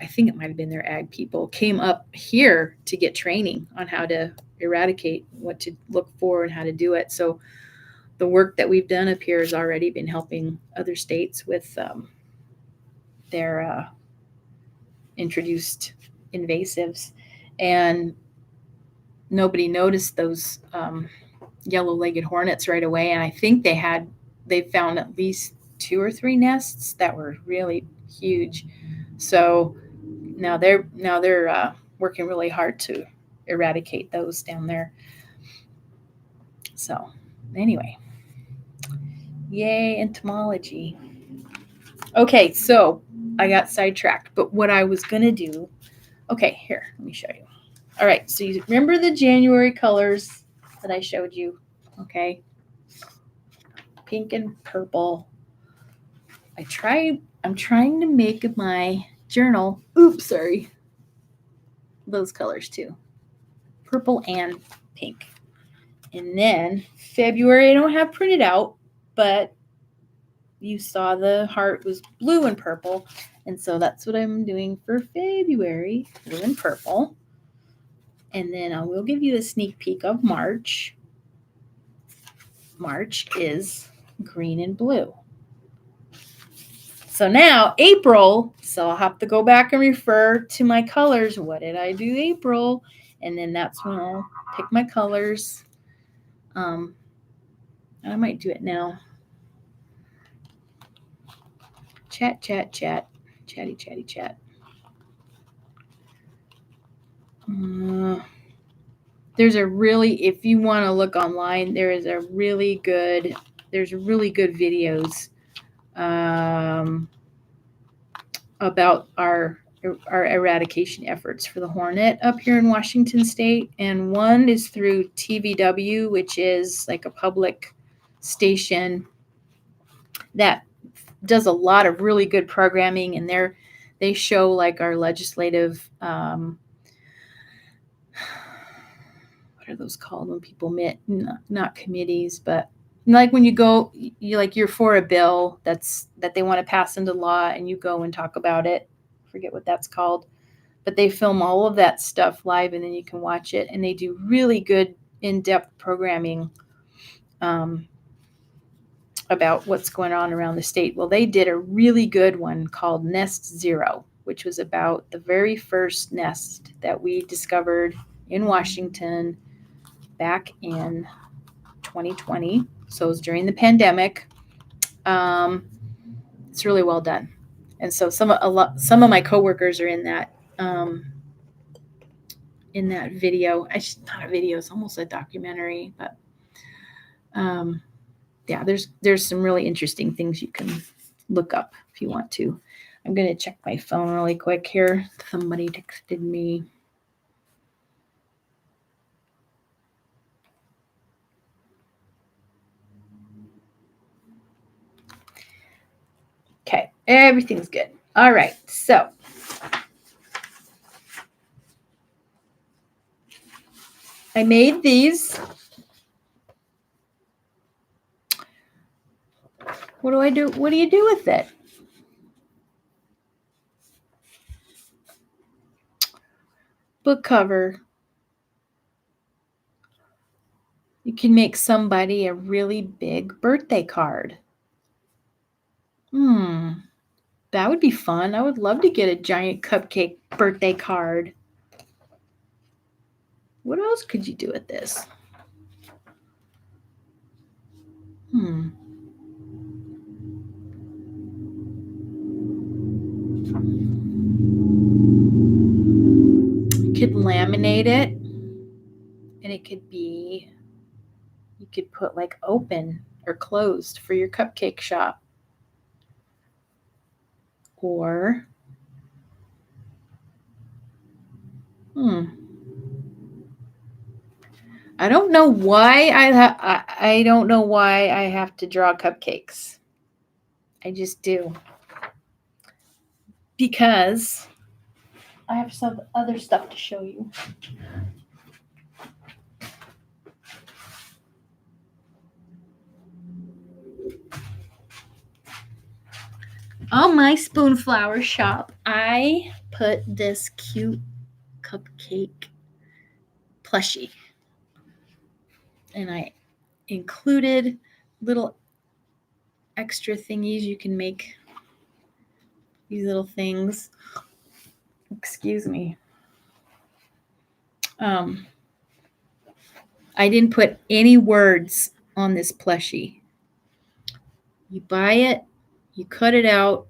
I think it might have been their ag people, came up here to get training on how to eradicate, what to look for and how to do it. So the work that we've done up here has already been helping other states with their introduced invasives. And nobody noticed those yellow-legged hornets right away. And I think they found at least 2 or 3 nests that were really huge. So now they're working really hard to eradicate those down there. So anyway, yay entomology. Okay, so I got sidetracked, but what I was gonna do, okay, here, let me show you. All right, so you remember the January colors that I showed you, okay? Pink and purple. I'm trying to make my journal, those colors too. Purple and pink. And then February, I don't have printed out, but you saw the heart was blue and purple. And so that's what I'm doing for February, blue and purple. And then I will give you a sneak peek of March. March is green and blue. So now April, so I'll have to go back and refer to my colors. What did I do April? And then that's when I'll pick my colors. I might do it now. Chat. Chatty, chat. There's a really, if you want to look online, there's really good videos about our eradication efforts for the hornet up here in Washington State. And one is through TVW, which is like a public station that does a lot of really good programming, and they show like our legislative what are those called when people meet, not committees, but like when you go, you're for a bill that they want to pass into law, and you go and talk about it. I forget what that's called, but they film all of that stuff live, and then you can watch it. And they do really good in-depth programming about what's going on around the state. Well, they did a really good one called Nest Zero, which was about the very first nest that we discovered in Washington back in 2020. So it was during the pandemic. It's really well done. And so some of my coworkers are in that video. It's not a video, it's almost a documentary, but yeah, there's some really interesting things you can look up if you want to. I'm going to check my phone really quick here. Somebody texted me. Okay, everything's good. All right, so I made these. What do I do? What do you do with it? Book cover. You can make somebody a really big birthday card. That would be fun. I would love to get a giant cupcake birthday card. What else could you do with this? You could laminate it, and it could be, you could put like open or closed for your cupcake shop. Or, I don't know why I don't know why I have to draw cupcakes. I just do. Because I have some other stuff to show you. On my Spoonflower shop, I put this cute cupcake plushie. And I included little extra thingies you can make. These little things. Excuse me. I didn't put any words on this plushie. You buy it, you cut it out,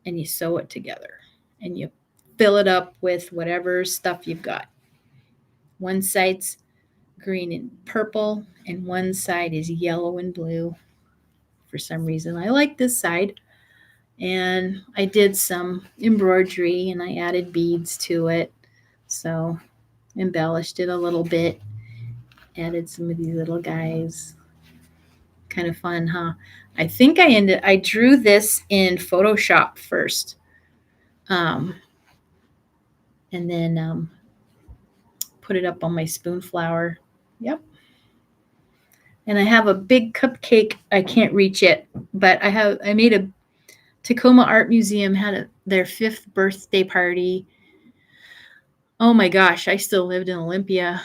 and you sew it together. And you fill it up with whatever stuff you've got. One side's green and purple, and one side is yellow and blue. For some reason, I like this side. And I did some embroidery and I added beads to it. So embellished it a little bit. Added some of these little guys. Kind of fun, huh? I think I drew this in Photoshop first. And then put it up on my Spoonflower. Yep. And I have a big cupcake. I can't reach it, but I made a Tacoma Art Museum had their 5th birthday party. Oh my gosh, I still lived in Olympia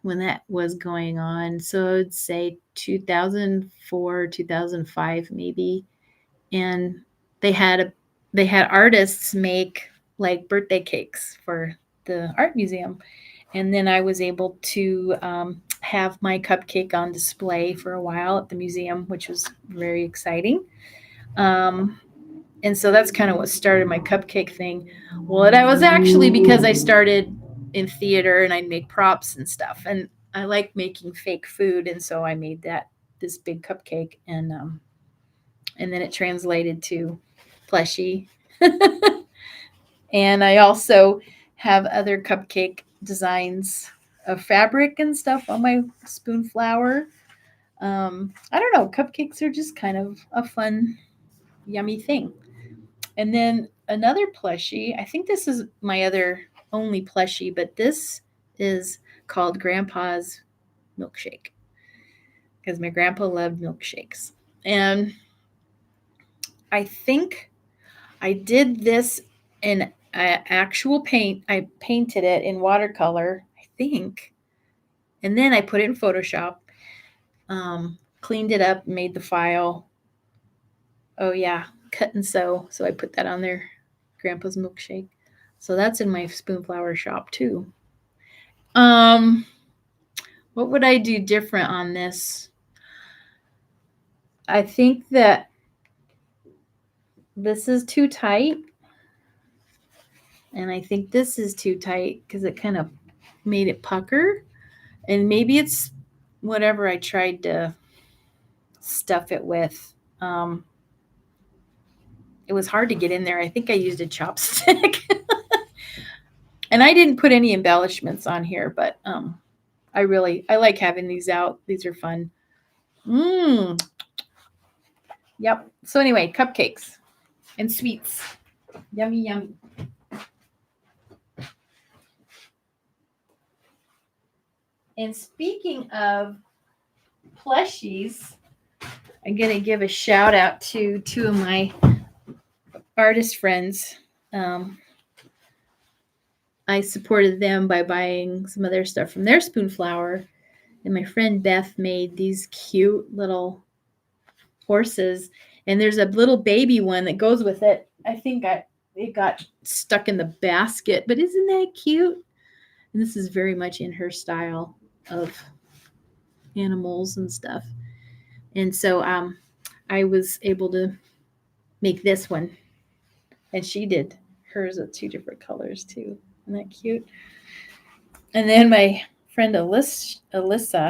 when that was going on. So I'd say 2004, 2005 maybe. And they had artists make like birthday cakes for the art museum. And then I was able to have my cupcake on display for a while at the museum, which was very exciting. And so that's kind of what started my cupcake thing. Well, that was actually because I started in theater and I'd make props and stuff. And I like making fake food. And so I made this big cupcake. And then it translated to plushie. And I also have other cupcake designs of fabric and stuff on my Spoonflower. I don't know. Cupcakes are just kind of a fun, yummy thing. And then another plushie, I think this is my other only plushie, but this is called Grandpa's Milkshake because my grandpa loved milkshakes. And I think I did this in actual paint. I painted it in watercolor, I think. And then I put it in Photoshop, cleaned it up, made the file. Oh, yeah, cut and sew. So I put that on there, Grandpa's Milkshake. So that's in my Spoonflower shop too. What would I do different on this? I think that this is too tight. And I think this is too tight because it kind of made it pucker. And maybe it's whatever I tried to stuff it with. It was hard to get in there. I think I used a chopstick. And I didn't put any embellishments on here, but I like having these out. These are fun. Yep. So anyway, cupcakes and sweets. Yummy, yummy. And speaking of plushies, I'm going to give a shout out to 2 of my artist friends. I supported them by buying some of their stuff from their Spoonflower. And my friend Beth made these cute little horses. And there's a little baby one that goes with it. I think it got stuck in the basket, but isn't that cute? And this is very much in her style of animals and stuff. And so I was able to make this one. And she did hers with 2 different colors too. Isn't that cute? And then my friend Alicia,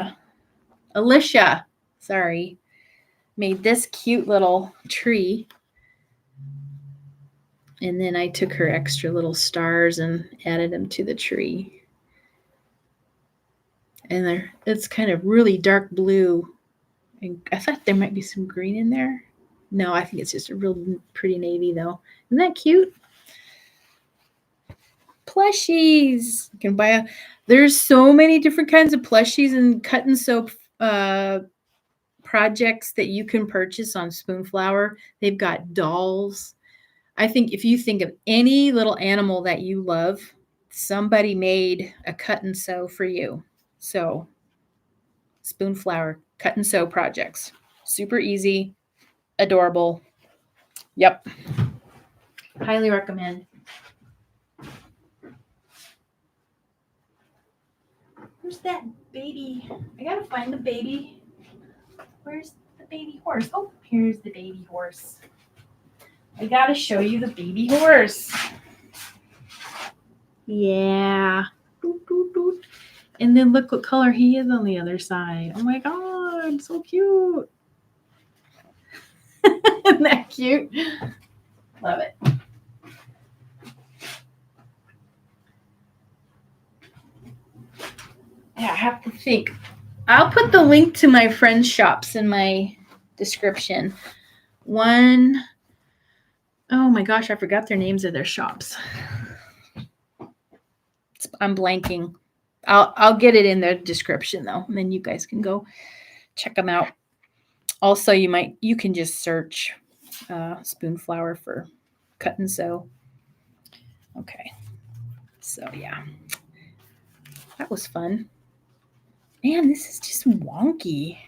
made this cute little tree. And then I took her extra little stars and added them to the tree. And it's kind of really dark blue. And I thought there might be some green in there. No, I think it's just a real pretty navy though. Isn't that cute? Plushies. You can buy there's so many different kinds of plushies and cut and sew projects that you can purchase on Spoonflower. They've got dolls. I think if you think of any little animal that you love, somebody made a cut and sew for you. So Spoonflower cut and sew projects. Super easy, adorable. Yep. Highly recommend. Where's that baby? I gotta find the baby. Where's the baby horse? Oh, here's the baby horse. I gotta show you the baby horse. Yeah. Doot, doot, doot. And then look what color he is on the other side. Oh my God, so cute. Isn't that cute? Love it. Yeah, I have to think. I'll put the link to my friends' shops in my description. One, oh my gosh, I forgot their names of their shops. I'm blanking. I'll get it in the description though, and then you guys can go check them out. Also, you can just search Spoonflower for cut and sew. Okay, so yeah, that was fun. Man, this is just wonky.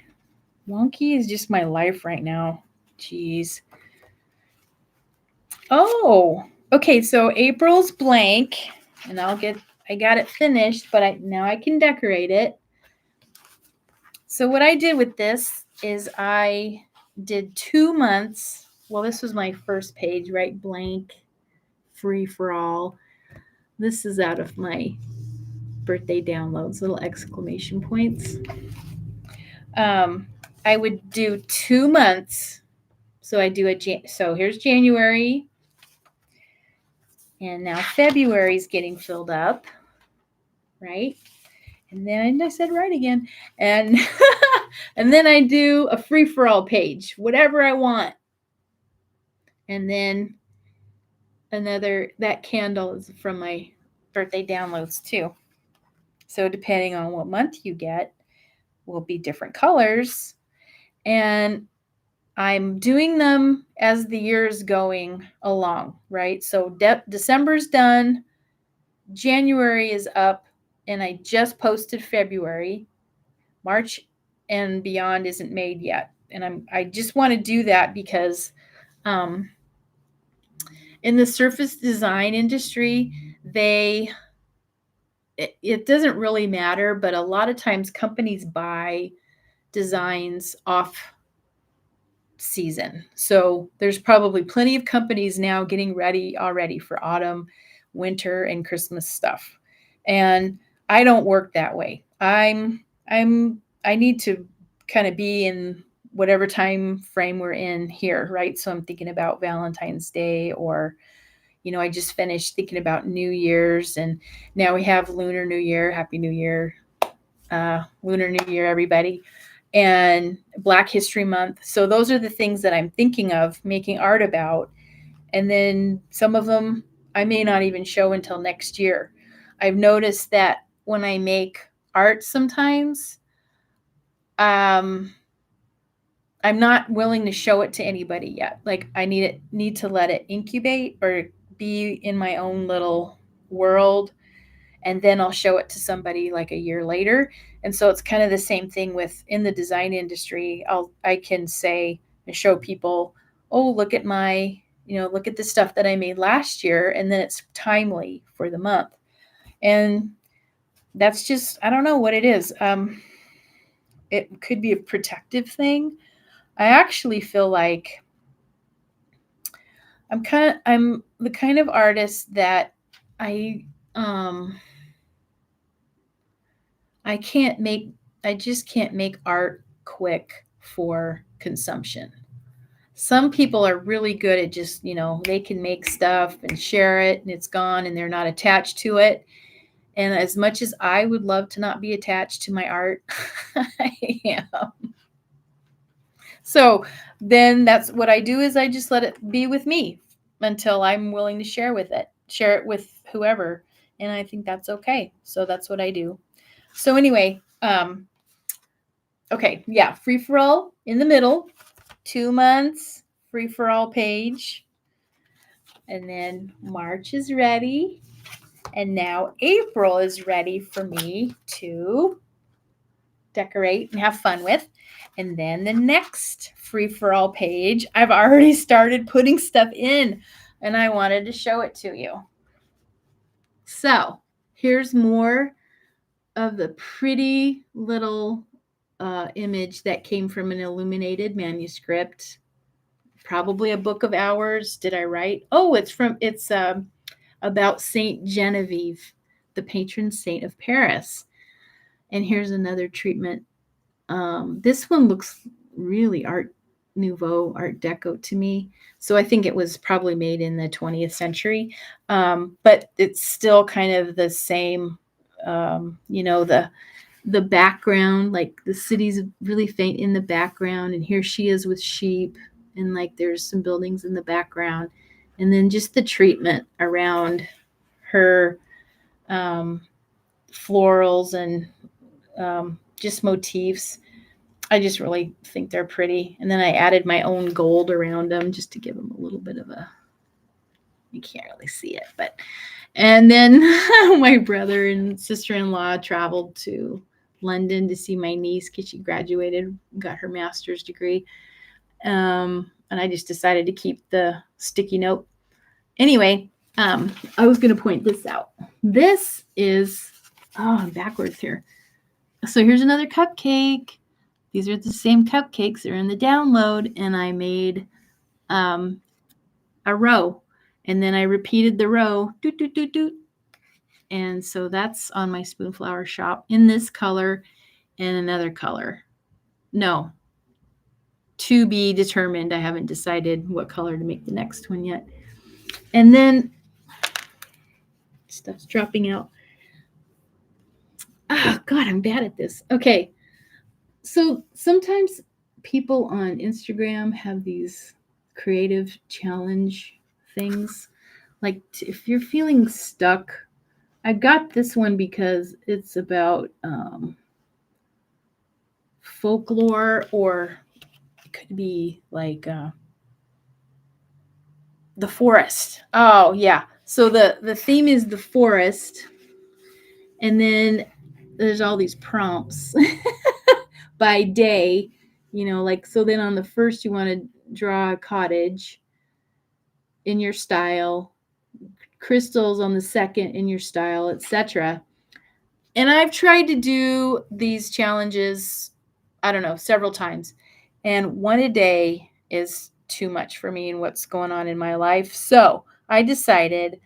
Wonky is just my life right now. Jeez. Oh, okay. So April's blank, and I got it finished, but now I can decorate it. So what I did with this is I did 2 months. Well, this was my first page, right? Blank, free for all. This is out of my birthday downloads, little exclamation points. I would do 2 months. So I do so here's January. And now February is getting filled up, right? And then I said right again. And and then I do a free-for-all page, whatever I want. And then that candle is from my birthday downloads too. So depending on what month you get, will be different colors. And I'm doing them as the year is going along, right? So December's done, January is up, and I just posted February. March and beyond isn't made yet. And I just want to do that because in the surface design industry, it doesn't really matter, but a lot of times companies buy designs off season. So there's probably plenty of companies now getting ready already for autumn, winter, and Christmas stuff. And I don't work that way. I need to kind of be in whatever time frame we're in here, right? So I'm thinking about Valentine's Day, or I just finished thinking about New Year's, and now we have Lunar New Year. Happy New Year. Lunar New Year, everybody. And Black History Month. So those are the things that I'm thinking of making art about. And then some of them I may not even show until next year. I've noticed that when I make art sometimes, I'm not willing to show it to anybody yet. Like I need to let it incubate or be in my own little world, and then I'll show it to somebody like a year later. And so it's kind of the same thing in the design industry. I can say and show people, oh, look at look at the stuff that I made last year, and then it's timely for the month. And that's just, I don't know what it is. It could be a protective thing. I actually feel like I'm the kind of artist that I just can't make art quick for consumption. Some people are really good at just, they can make stuff and share it and it's gone and they're not attached to it. And as much as I would love to not be attached to my art, I am. So then that's what I do, is I just let it be with me until I'm willing to share it with whoever. And I think that's okay. So that's what I do. So anyway, Okay, yeah, free for all in the middle, 2 months, free for all page. And then March is ready. And now April is ready for me to decorate and have fun with. And then the next free for all page, I've already started putting stuff in and I wanted to show it to you. So here's more of the pretty little image that came from an illuminated manuscript. Probably a book of hours. Did I write? Oh, it's about Saint Genevieve, the patron saint of Paris. And here's another treatment. This one looks really Art Nouveau, Art Deco to me. So I think it was probably made in the 20th century. But it's still kind of the same, the background, like the city's really faint in the background. And here she is with sheep. And like there's some buildings in the background. And then just the treatment around her florals and just motifs. I just really think they're pretty. And then I added my own gold around them just to give them a little bit of you can't really see it, but. And then my brother and sister-in-law traveled to London to see my niece because she graduated, got her master's degree. And I just decided to keep the sticky note. Anyway, I was going to point this out. This is, I'm backwards here. So here's another cupcake. These are the same cupcakes. They're in the download. And I made a row. And then I repeated the row. Doot, doot, doot, doot. And so that's on my Spoonflower shop in this color and another color. No. To be determined. I haven't decided what color to make the next one yet. And then stuff's dropping out. Oh, God, I'm bad at this. Okay. So sometimes people on Instagram have these creative challenge things. Like if you're feeling stuck, I got this one because it's about folklore, or it could be like the forest. Oh, yeah. So the theme is the forest. And then there's all these prompts by day, like, so then on the first you want to draw a cottage in your style, crystals on the second in your style, etc. And I've tried to do these challenges, I don't know, several times. And one a day is too much for me and what's going on in my life. So I decided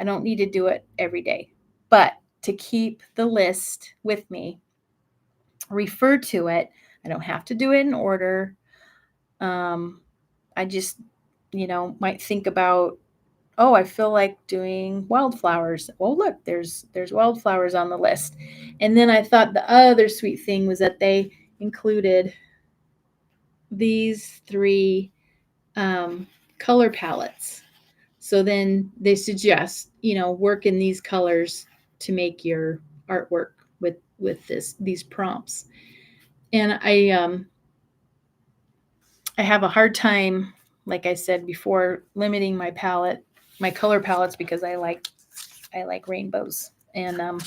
I don't need to do it every day, but to keep the list with me, refer to it. I don't have to do it in order. I just, might think about, oh, I feel like doing wildflowers. Well, look, there's wildflowers on the list. And then I thought the other sweet thing was that they included these 3 color palettes. So then they suggest, work in these colors to make your artwork with these prompts. And I have a hard time, like I said before, limiting my color palettes, because I like rainbows. And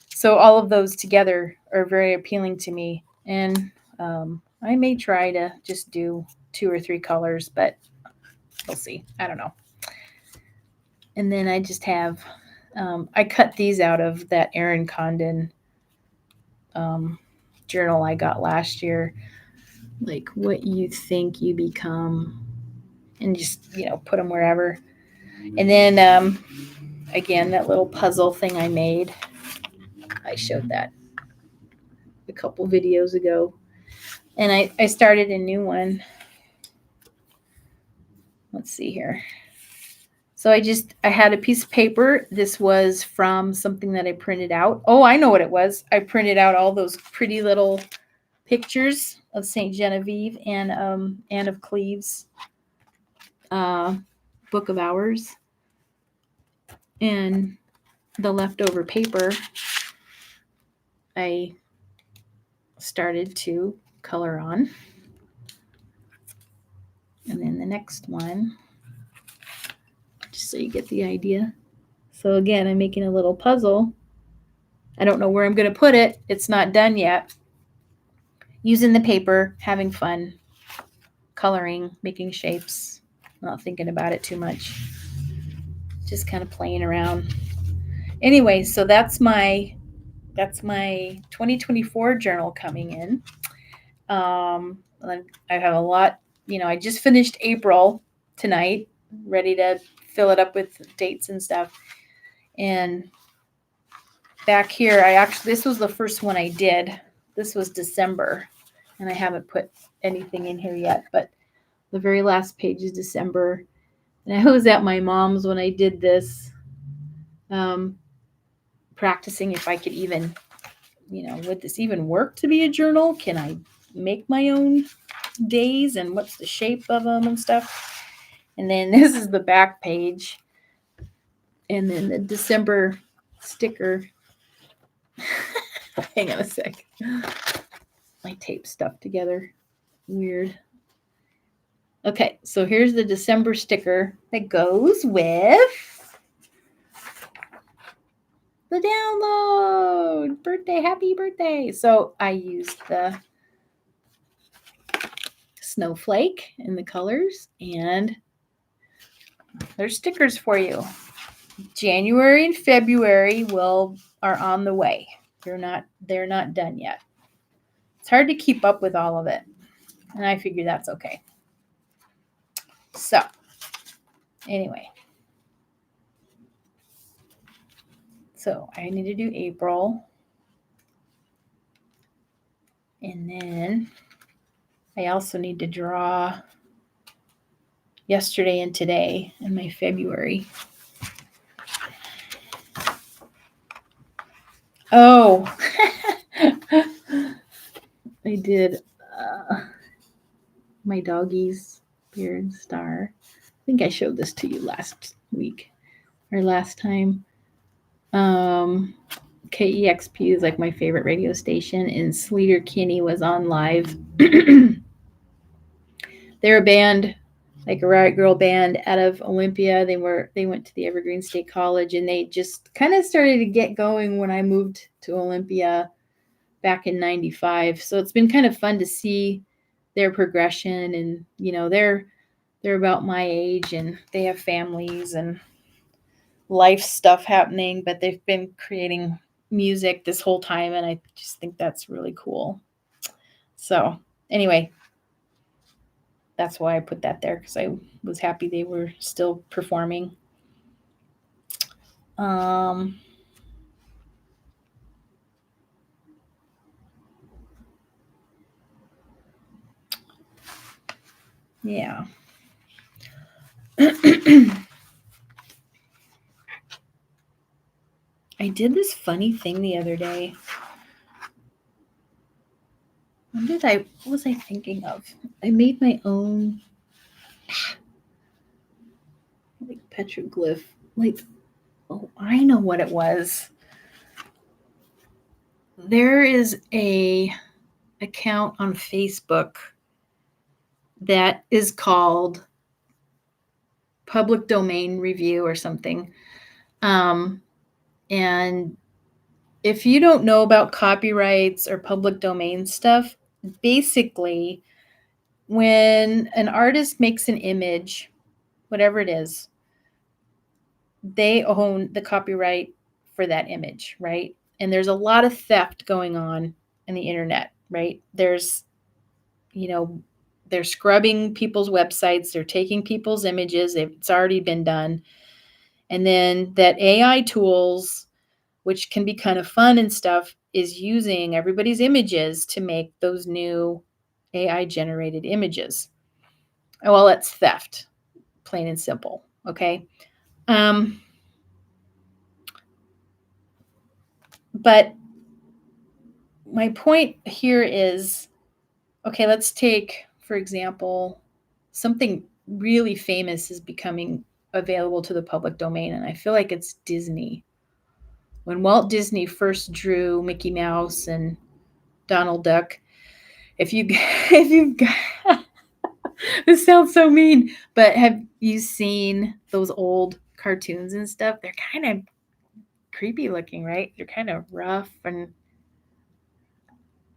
so all of those together are very appealing to me. And I may try to just do 2 or 3 colors, but we'll see. I don't know. And then I just have, I cut these out of that Erin Condon journal I got last year. Like what you think you become, and just, put them wherever. And then, again, that little puzzle thing I made, I showed that a couple videos ago. And I started a new one. Let's see here. So I had a piece of paper. This was from something that I printed out. Oh, I know what it was. I printed out all those pretty little pictures of Saint Genevieve and Anne of Cleves book of hours. And the leftover paper, I started to color on. And then the next one, just so you get the idea. So again, I'm making a little puzzle. I don't know where I'm going to put it. It's not done yet. Using the paper, having fun, coloring, making shapes, not thinking about it too much. Just kind of playing around. Anyway, so that's my 2024 journal coming in. I have a lot, I just finished April tonight, ready to fill it up with dates and stuff. And back here, this was the first one I did. This was December, and I haven't put anything in here yet, but the very last page is December. And I was at my mom's when I did this, practicing if I could even, would this even work to be a journal? Can I make my own days and what's the shape of them and stuff? And then this is the back page. And then the December sticker. Hang on a sec. My tape stuck together. Weird. Okay, so here's the December sticker that goes with the download. Birthday, happy birthday. So I used the snowflake in the colors, and there's stickers for you. January and February are on the way. They're not done yet. It's hard to keep up with all of it, and I figure that's okay. So, anyway. So, I need to do April. And then I also need to draw yesterday and today in my February. Oh, I did my doggy's beard star. I think I showed this to you last week or last time. KEXP is like my favorite radio station, and Sleater Kinney was on live. They're a band, like a riot girl band out of Olympia. They went to the Evergreen State College, and they just kind of started to get going when I moved to Olympia back in 95. So it's been kind of fun to see their progression, and they're about my age, and they have families and life stuff happening, but they've been creating music this whole time, and I just think that's really cool. So anyway, that's why I put that there, because I was happy they were still performing. Yeah. I did this funny thing the other day. What was I thinking of? I made my own like petroglyph. I know what it was. There is a account on Facebook that is called Public Domain Review or something. And if you don't know about copyrights or public domain stuff, basically when an artist makes an image, whatever it is, they own the copyright for that image, right? And there's a lot of theft going on in the internet, right? There's, they're scrubbing people's websites, they're taking people's images, it's already been done. And then that AI tools, which can be kind of fun and stuff, is using everybody's images to make those new AI generated images. Well, it's theft, plain and simple. Okay. But my point here is, okay, let's take, for example, something really famous is becoming available to the public domain, and I feel like it's Disney. When Walt Disney first drew Mickey Mouse and Donald Duck. If you if you've got this sounds so mean, but have you seen those old cartoons and stuff? They're kind of creepy looking, right? They're kind of rough and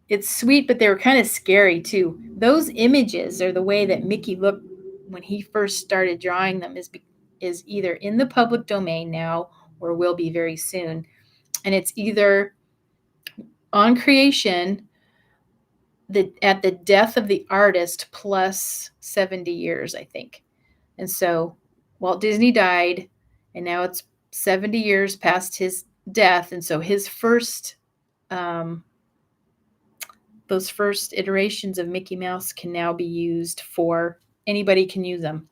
it's sweet, but they were kind of scary too. Those images are the way that Mickey looked when he first started drawing them is either in the public domain now or will be very soon. And it's either on creation at the death of the artist plus 70 years, I think. And so Walt Disney died, and now it's 70 years past his death. And so his first, those first iterations of Mickey Mouse can now be used for anybody can use them.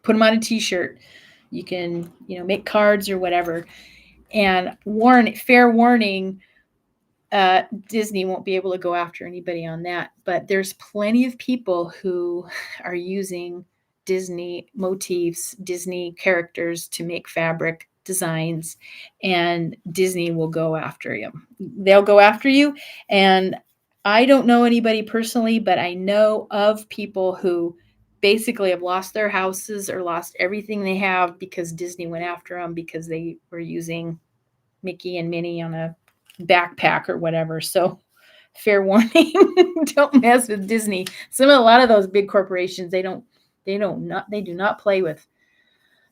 Put them on a t-shirt. You can, make cards or whatever. And fair warning, Disney won't be able to go after anybody on that. But there's plenty of people who are using Disney motifs, Disney characters to make fabric designs, and Disney will go after you. They'll go after you. And I don't know anybody personally, but I know of people who basically have lost their houses or lost everything they have because Disney went after them because they were using Mickey and Minnie on a backpack or whatever. So fair warning, don't mess with Disney. A lot of those big corporations, they do not play with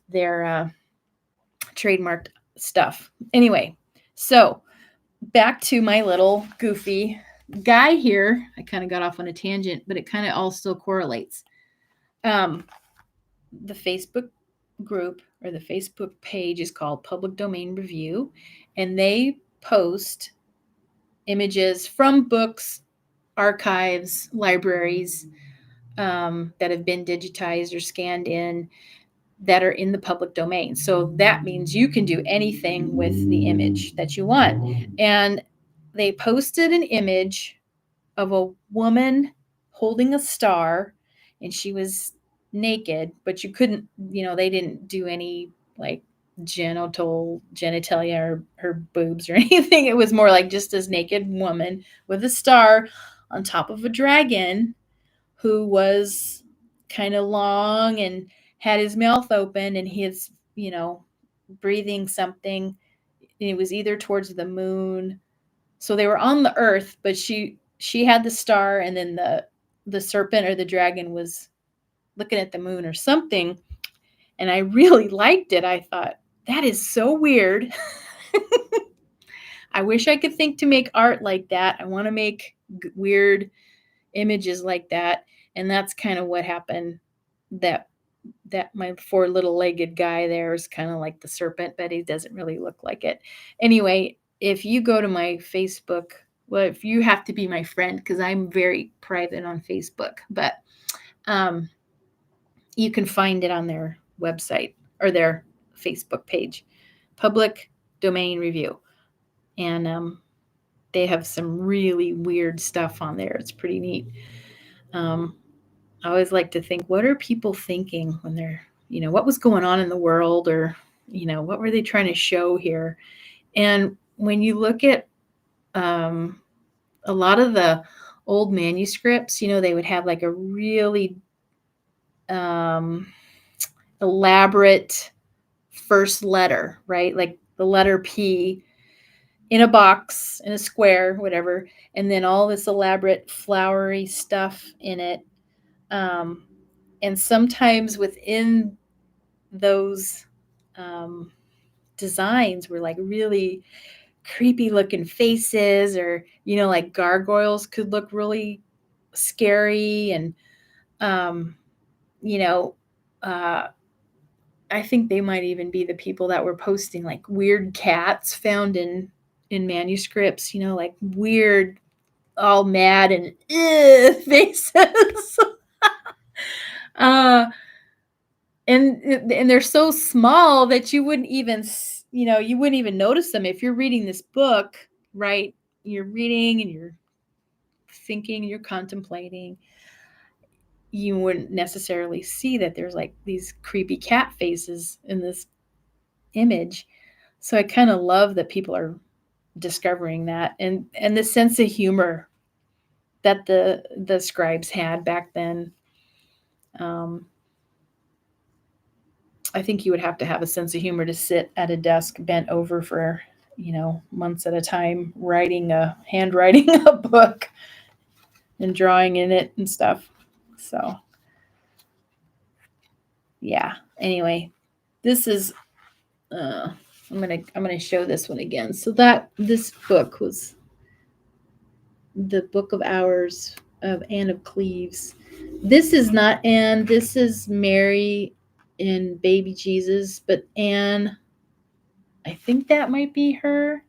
their trademarked stuff. Anyway, so back to my little goofy guy here. I kind of got off on a tangent, but it kind of all still correlates. The Facebook group or the Facebook page is called Public Domain Review, and they post images from books, archives, libraries that have been digitized or scanned in that are in the public domain. So that means you can do anything with the image that you want. And they posted an image of a woman holding a star, and she was naked, but you couldn't, they didn't do any like genitalia or her boobs or anything. It was more like just this naked woman with a star on top of a dragon who was kind of long and had his mouth open, and he's, breathing something. And it was either towards the moon. So they were on the earth, but she had the star, and then the serpent or the dragon was looking at the moon or something. And I really liked it. I thought, that is so weird. I wish I could think to make art like that. I want to make weird images like that. And that's kind of what happened. That my four little legged guy there is kind of like the serpent, but he doesn't really look like it. Anyway, if you go to my Facebook, well, if you have to be my friend, because I'm very private on Facebook, but you can find it on their website or their Facebook page, Public Domain Review. And they have some really weird stuff on there. It's pretty neat. I always like to think, what are people thinking when they're, what was going on in the world, or, what were they trying to show here? And when you look at a lot of the old manuscripts, they would have like a really elaborate first letter, right? Like the letter P in a box, in a square, whatever, and then all this elaborate flowery stuff in it. And sometimes within those designs were like really creepy looking faces, or, like gargoyles could look really scary. And, I think they might even be the people that were posting like weird cats found in manuscripts, like weird, all mad and faces. And they're so small that you wouldn't even notice them if you're reading this book, right? You're reading and you're thinking, you're contemplating. You wouldn't necessarily see that there's like these creepy cat faces in this image. So I kind of love that people are discovering that, and the sense of humor that the scribes had back then. I think you would have to have a sense of humor to sit at a desk bent over for, months at a time, handwriting a book and drawing in it and stuff. So, yeah. Anyway, this is I'm gonna show this one again. So this book was the Book of Hours of Anne of Cleves. This is not Anne. This is Mary and baby Jesus, but Anne, I think that might be her.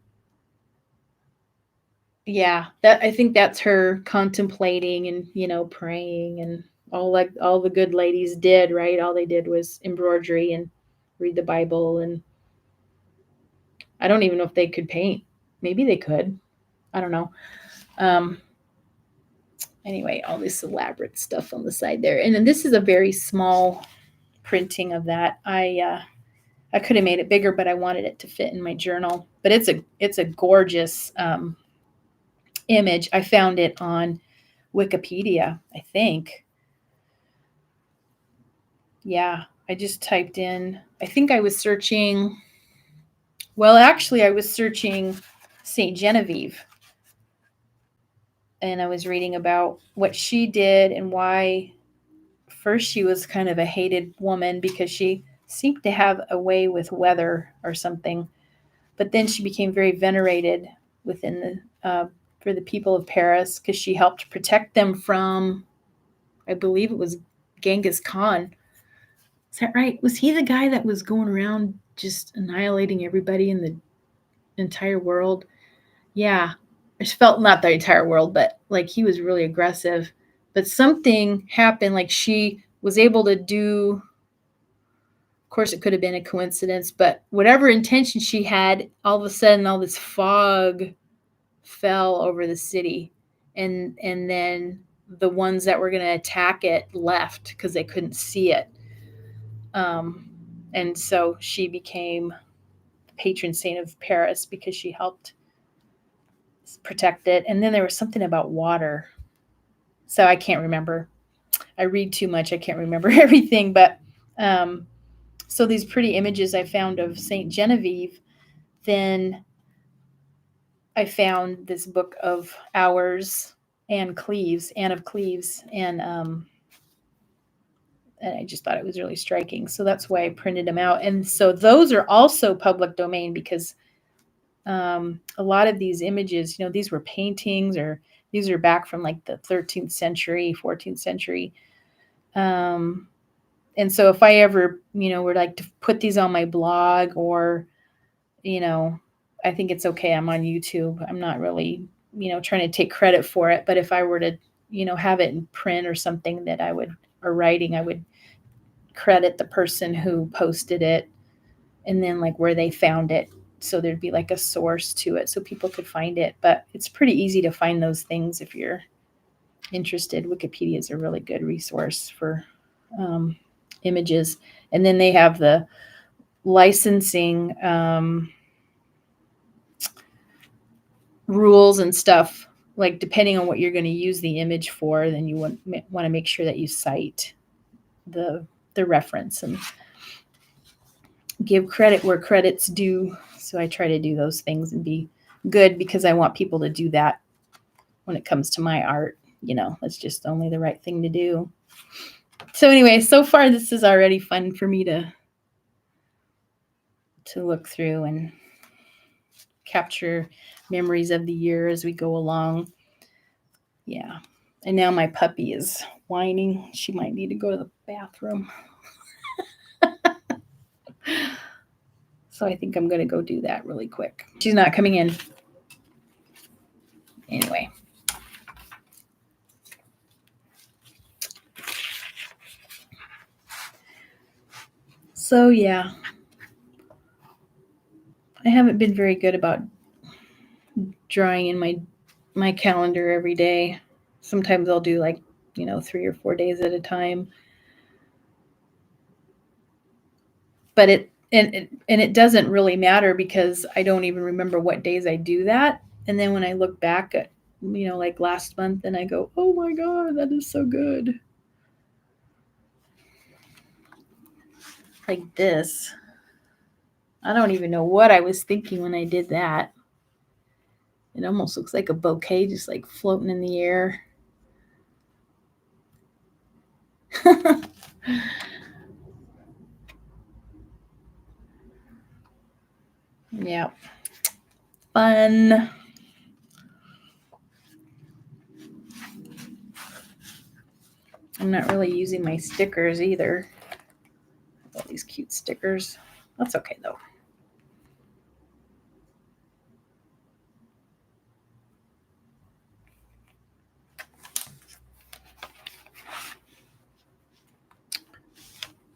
Yeah, I think that's her contemplating and praying, and all the good ladies did, right? All they did was embroidery and read the Bible, and I don't even know if they could paint. Maybe they could. I don't know. Um, anyway, all this elaborate stuff on the side there, and then this is a very small printing of that. I could have made it bigger, but I wanted it to fit in my journal. But it's a gorgeous image. I found it on Wikipedia, I think. Yeah, I just typed in, I think I was searching, well, actually, I was searching St. Genevieve. And I was reading about what she did and why. First, she was kind of a hated woman because she seemed to have a way with weather or something. But then she became very venerated within for the people of Paris because she helped protect them from, I believe it was Genghis Khan. Is that right? Was he the guy that was going around just annihilating everybody in the entire world? Yeah. I felt not the entire world, but like he was really aggressive. But something happened, like she was able to do, of course, it could have been a coincidence, but whatever intention she had, all of a sudden, all this fog fell over the city. And then the ones that were going to attack it left because they couldn't see it. And so she became the patron saint of Paris because she helped protect it. And then there was something about water. So I can't remember. I read too much. I can't remember everything. But so these pretty images I found of St. Genevieve, then I found this Book of Hours, Anne of Cleves, and I just thought it was really striking. So that's why I printed them out. And so those are also public domain because a lot of these images, these were paintings, or these are back from like the 13th century, 14th century. And so if I ever, were like to put these on my blog, or, I think it's okay. I'm on YouTube. I'm not really, trying to take credit for it. But if I were to, have it in print or something or writing, I would credit the person who posted it and then like where they found it. So there'd be like a source to it so people could find it. But it's pretty easy to find those things if you're interested. Wikipedia is a really good resource for images. And then they have the licensing rules and stuff. Like depending on what you're going to use the image for, then you want to make sure that you cite the reference and give credit where credit's due. So I try to do those things and be good because I want people to do that when it comes to my art. That's just only the right thing to do. So anyway, so far this is already fun for me to look through and capture memories of the year as we go along. Yeah. And now my puppy is whining. She might need to go to the bathroom. So I think I'm going to go do that really quick. She's not coming in. Anyway. So yeah. I haven't been very good about drawing in my calendar every day. Sometimes I'll do like, 3 or 4 days at a time. But it doesn't really matter because I don't even remember what days I do that. And then when I look back at like last month, and I go, oh my God, that is so good. Like this. I don't even know what I was thinking when I did that. It almost looks like a bouquet just like floating in the air. Yeah. Fun. I'm not really using my stickers either. All these cute stickers. That's okay though.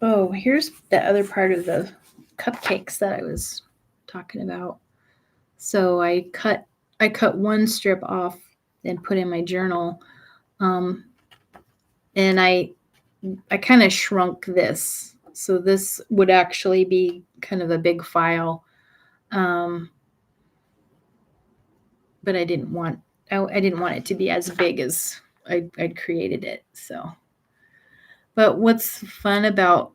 Oh, here's the other part of the cupcakes that I was talking about. So I cut one strip off and put in my journal, and I kind of shrunk this, so this would actually be kind of a big file, but I didn't want it to be as big as I'd created it. So, but what's fun about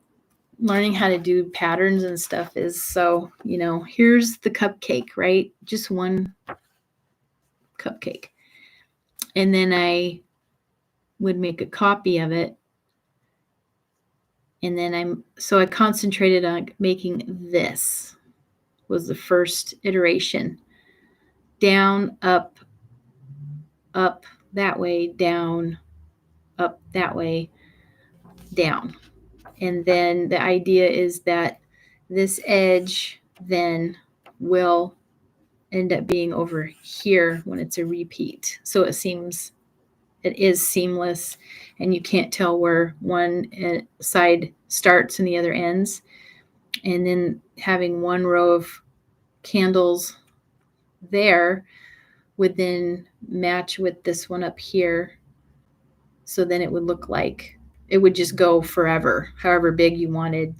learning how to do patterns and stuff is, so here's the cupcake, right? Just one cupcake, and then I would make a copy of it, and then I concentrated on making this. Was the first iteration. Down, up that way, down, up that way, down. And then the idea is that this edge then will end up being over here when it's a repeat. So it is seamless, and you can't tell where one side starts and the other ends. And then having one row of candles there would then match with this one up here. So then it would look like it would just go forever, however big you wanted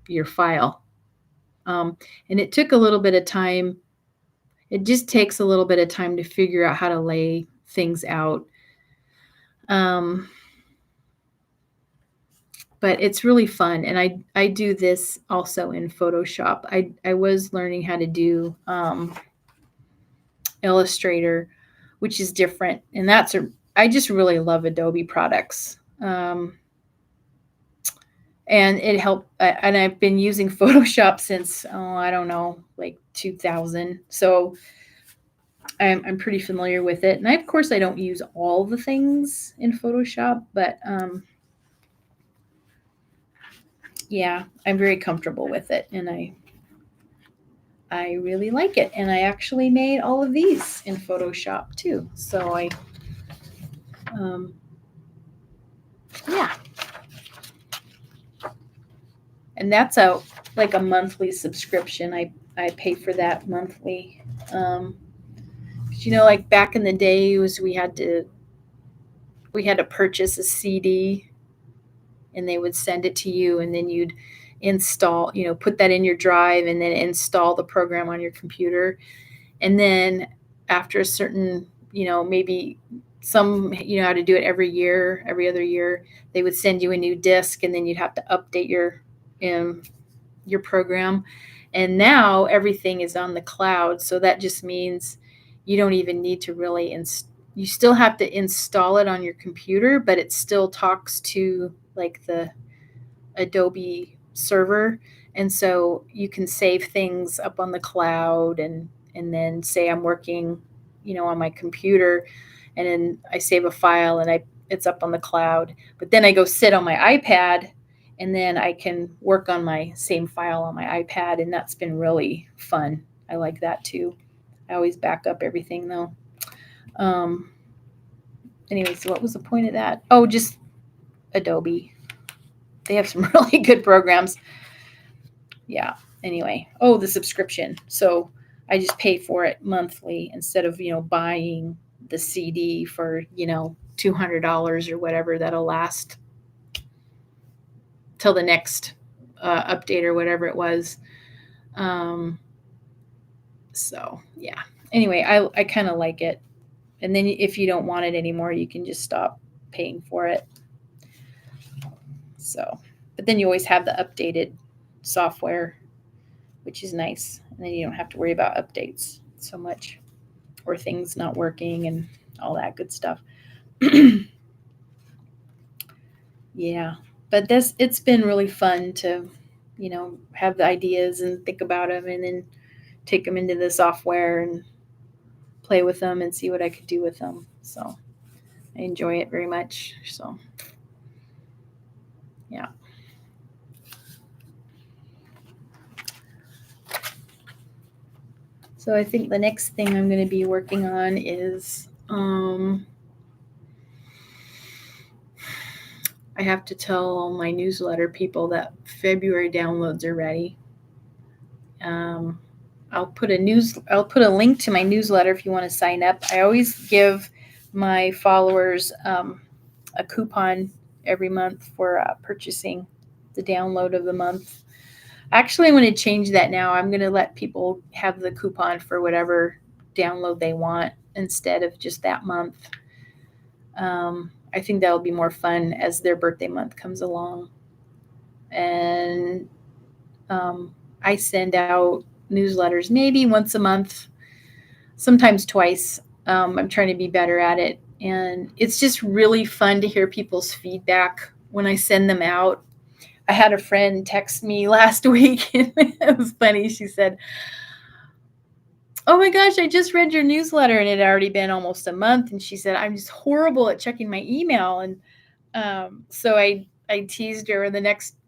your file. And it took a little bit of time. It just takes a little bit of time to figure out how to lay things out. But it's really fun. And I do this also in Photoshop. I was learning how to do Illustrator, which is different. And I just really love Adobe products. And it helped. And I've been using Photoshop since, I don't know, like 2000. So I'm pretty familiar with it. And of course, I don't use all the things in Photoshop, but yeah, I'm very comfortable with it. And I really like it. And I actually made all of these in Photoshop too. So yeah. And that's like a monthly subscription. I pay for that monthly. Like back in the day, we had to purchase a CD, and they would send it to you, and then you'd install, put that in your drive, and then install the program on your computer. And then after a certain, maybe some, how to do it every other year, they would send you a new disc, and then you'd have to update your program. And now everything is on the cloud. So that just means you don't even need to really you still have to install it on your computer, but it still talks to like the Adobe server. And so you can save things up on the cloud, and then say I'm working, on my computer, and then I save a file, and it's up on the cloud. But then I go sit on my iPad, and then I can work on my same file on my iPad, and that's been really fun. I like that too. I always back up everything though. Anyway, so what was the point of that? Oh, just Adobe. They have some really good programs. Yeah. Anyway, the subscription. So I just pay for it monthly instead of, buying the CD for, $200 or whatever that'll last till the next update or whatever it was. So yeah. Anyway, I kind of like it. And then if you don't want it anymore, you can just stop paying for it. So, but then you always have the updated software, which is nice. And then you don't have to worry about updates so much or things not working and all that good stuff. Yeah. But it's been really fun to, have the ideas and think about them and then take them into the software and play with them and see what I could do with them. So I enjoy it very much. So, yeah. So I think the next thing I'm going to be working on is I have to tell all my newsletter people that February downloads are ready. I'll put a link to my newsletter if you want to sign up. I always give my followers a coupon every month for purchasing the download of the month. Actually, I'm going to change that now. I'm going to let people have the coupon for whatever download they want instead of just that month. I think that'll be more fun as their birthday month comes along. And I send out newsletters maybe once a month, sometimes twice. I'm trying to be better at it. And it's just really fun to hear people's feedback when I send them out. I had a friend text me last week, and it was funny. She said, "Oh my gosh, I just read your newsletter," and it had already been almost a month. And she said, "I'm just horrible at checking my email." And so I teased her in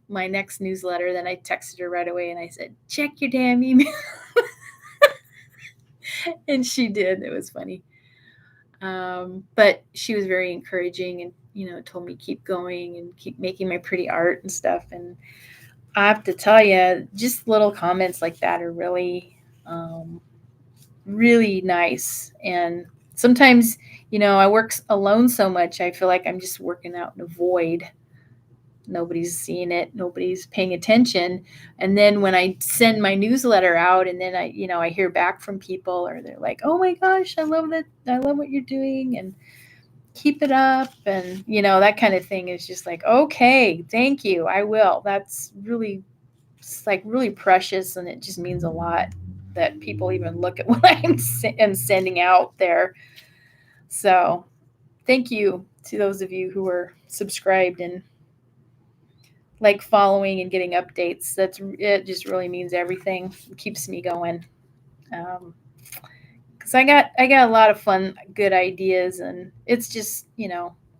my next newsletter. Then I texted her right away and I said, "Check your damn email." And she did. It was funny. But she was very encouraging and, told me keep going and keep making my pretty art and stuff. And I have to tell you, just little comments like that are really, really nice. And sometimes, I work alone so much, I feel like I'm just working out in a void. Nobody's seeing it, nobody's paying attention. And then when I send my newsletter out and then I hear back from people, or they're like, "Oh my gosh, I love that. I love what you're doing and keep it up." And that kind of thing is just like, "Okay, thank you. I will." That's really, it's like really precious, and it just means a lot that people even look at what am sending out there. So, thank you to those of you who are subscribed and like following and getting updates. It just really means everything. It keeps me going. Because I got a lot of fun, good ideas, and it's just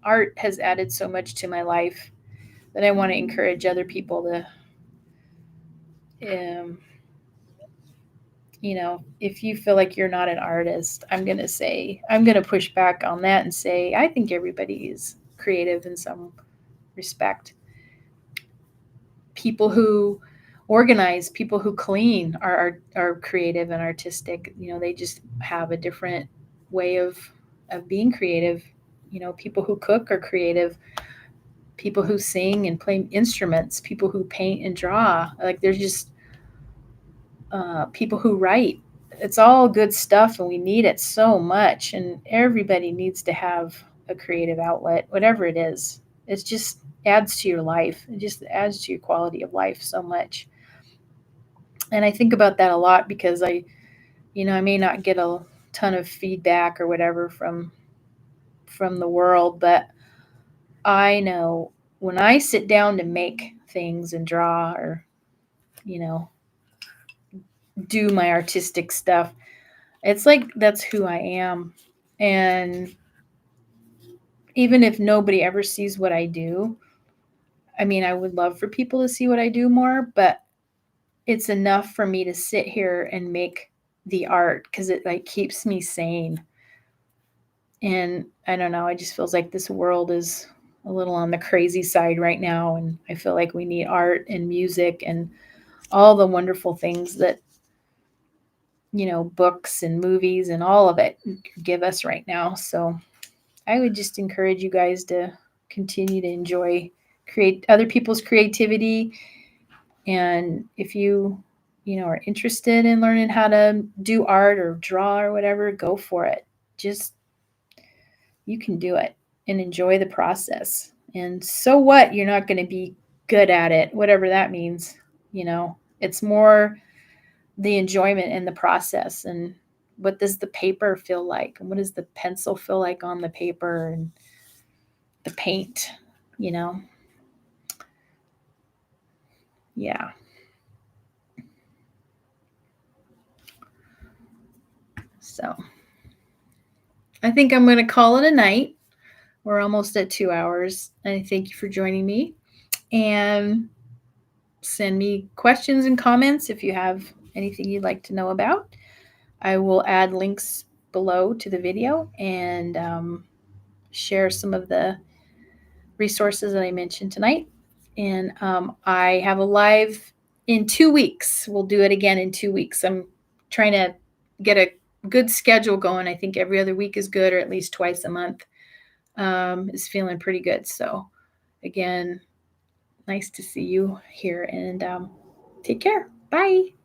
art has added so much to my life that I want to encourage other people to, if you feel like you're not an artist, I'm gonna push back on that and say I think everybody is creative in some respect. People who organize, people who clean are creative and artistic. They just have a different way of being creative. People who cook are creative. People who sing and play instruments, people who paint and draw, like there's just people who write. It's all good stuff, and we need it so much. And everybody needs to have a creative outlet, whatever it is. It just adds to your life. It just adds to your quality of life so much. And I think about that a lot because I may not get a ton of feedback or whatever from the world, but I know when I sit down to make things and draw or you know do my artistic stuff, it's like that's who I am. And even if nobody ever sees what I do, I mean, I would love for people to see what I do more, but it's enough for me to sit here and make the art because it like keeps me sane. And I don't know, it just feels like this world is a little on the crazy side right now. And I feel like we need art and music and all the wonderful things that, books and movies and all of it give us right now. So I would just encourage you guys to continue to enjoy create other people's creativity. And if you are interested in learning how to do art or draw or whatever, go for it. Just You can do it and enjoy the process. And so what? You're not going to be good at it, whatever that means. It's more the enjoyment in the process, and what does the paper feel like, and what does the pencil feel like on the paper, and the paint, you know? Yeah. So I think I'm going to call it a night. We're almost at 2 hours. And I thank you for joining me. And send me questions and comments if you have anything you'd like to know about. I will add links below to the video and share some of the resources that I mentioned tonight. And I have a live in 2 weeks. We'll do it again in 2 weeks. I'm trying to get a good schedule going. I think every other week is good, or at least twice a month is feeling pretty good. So again, nice to see you here, and take care. Bye.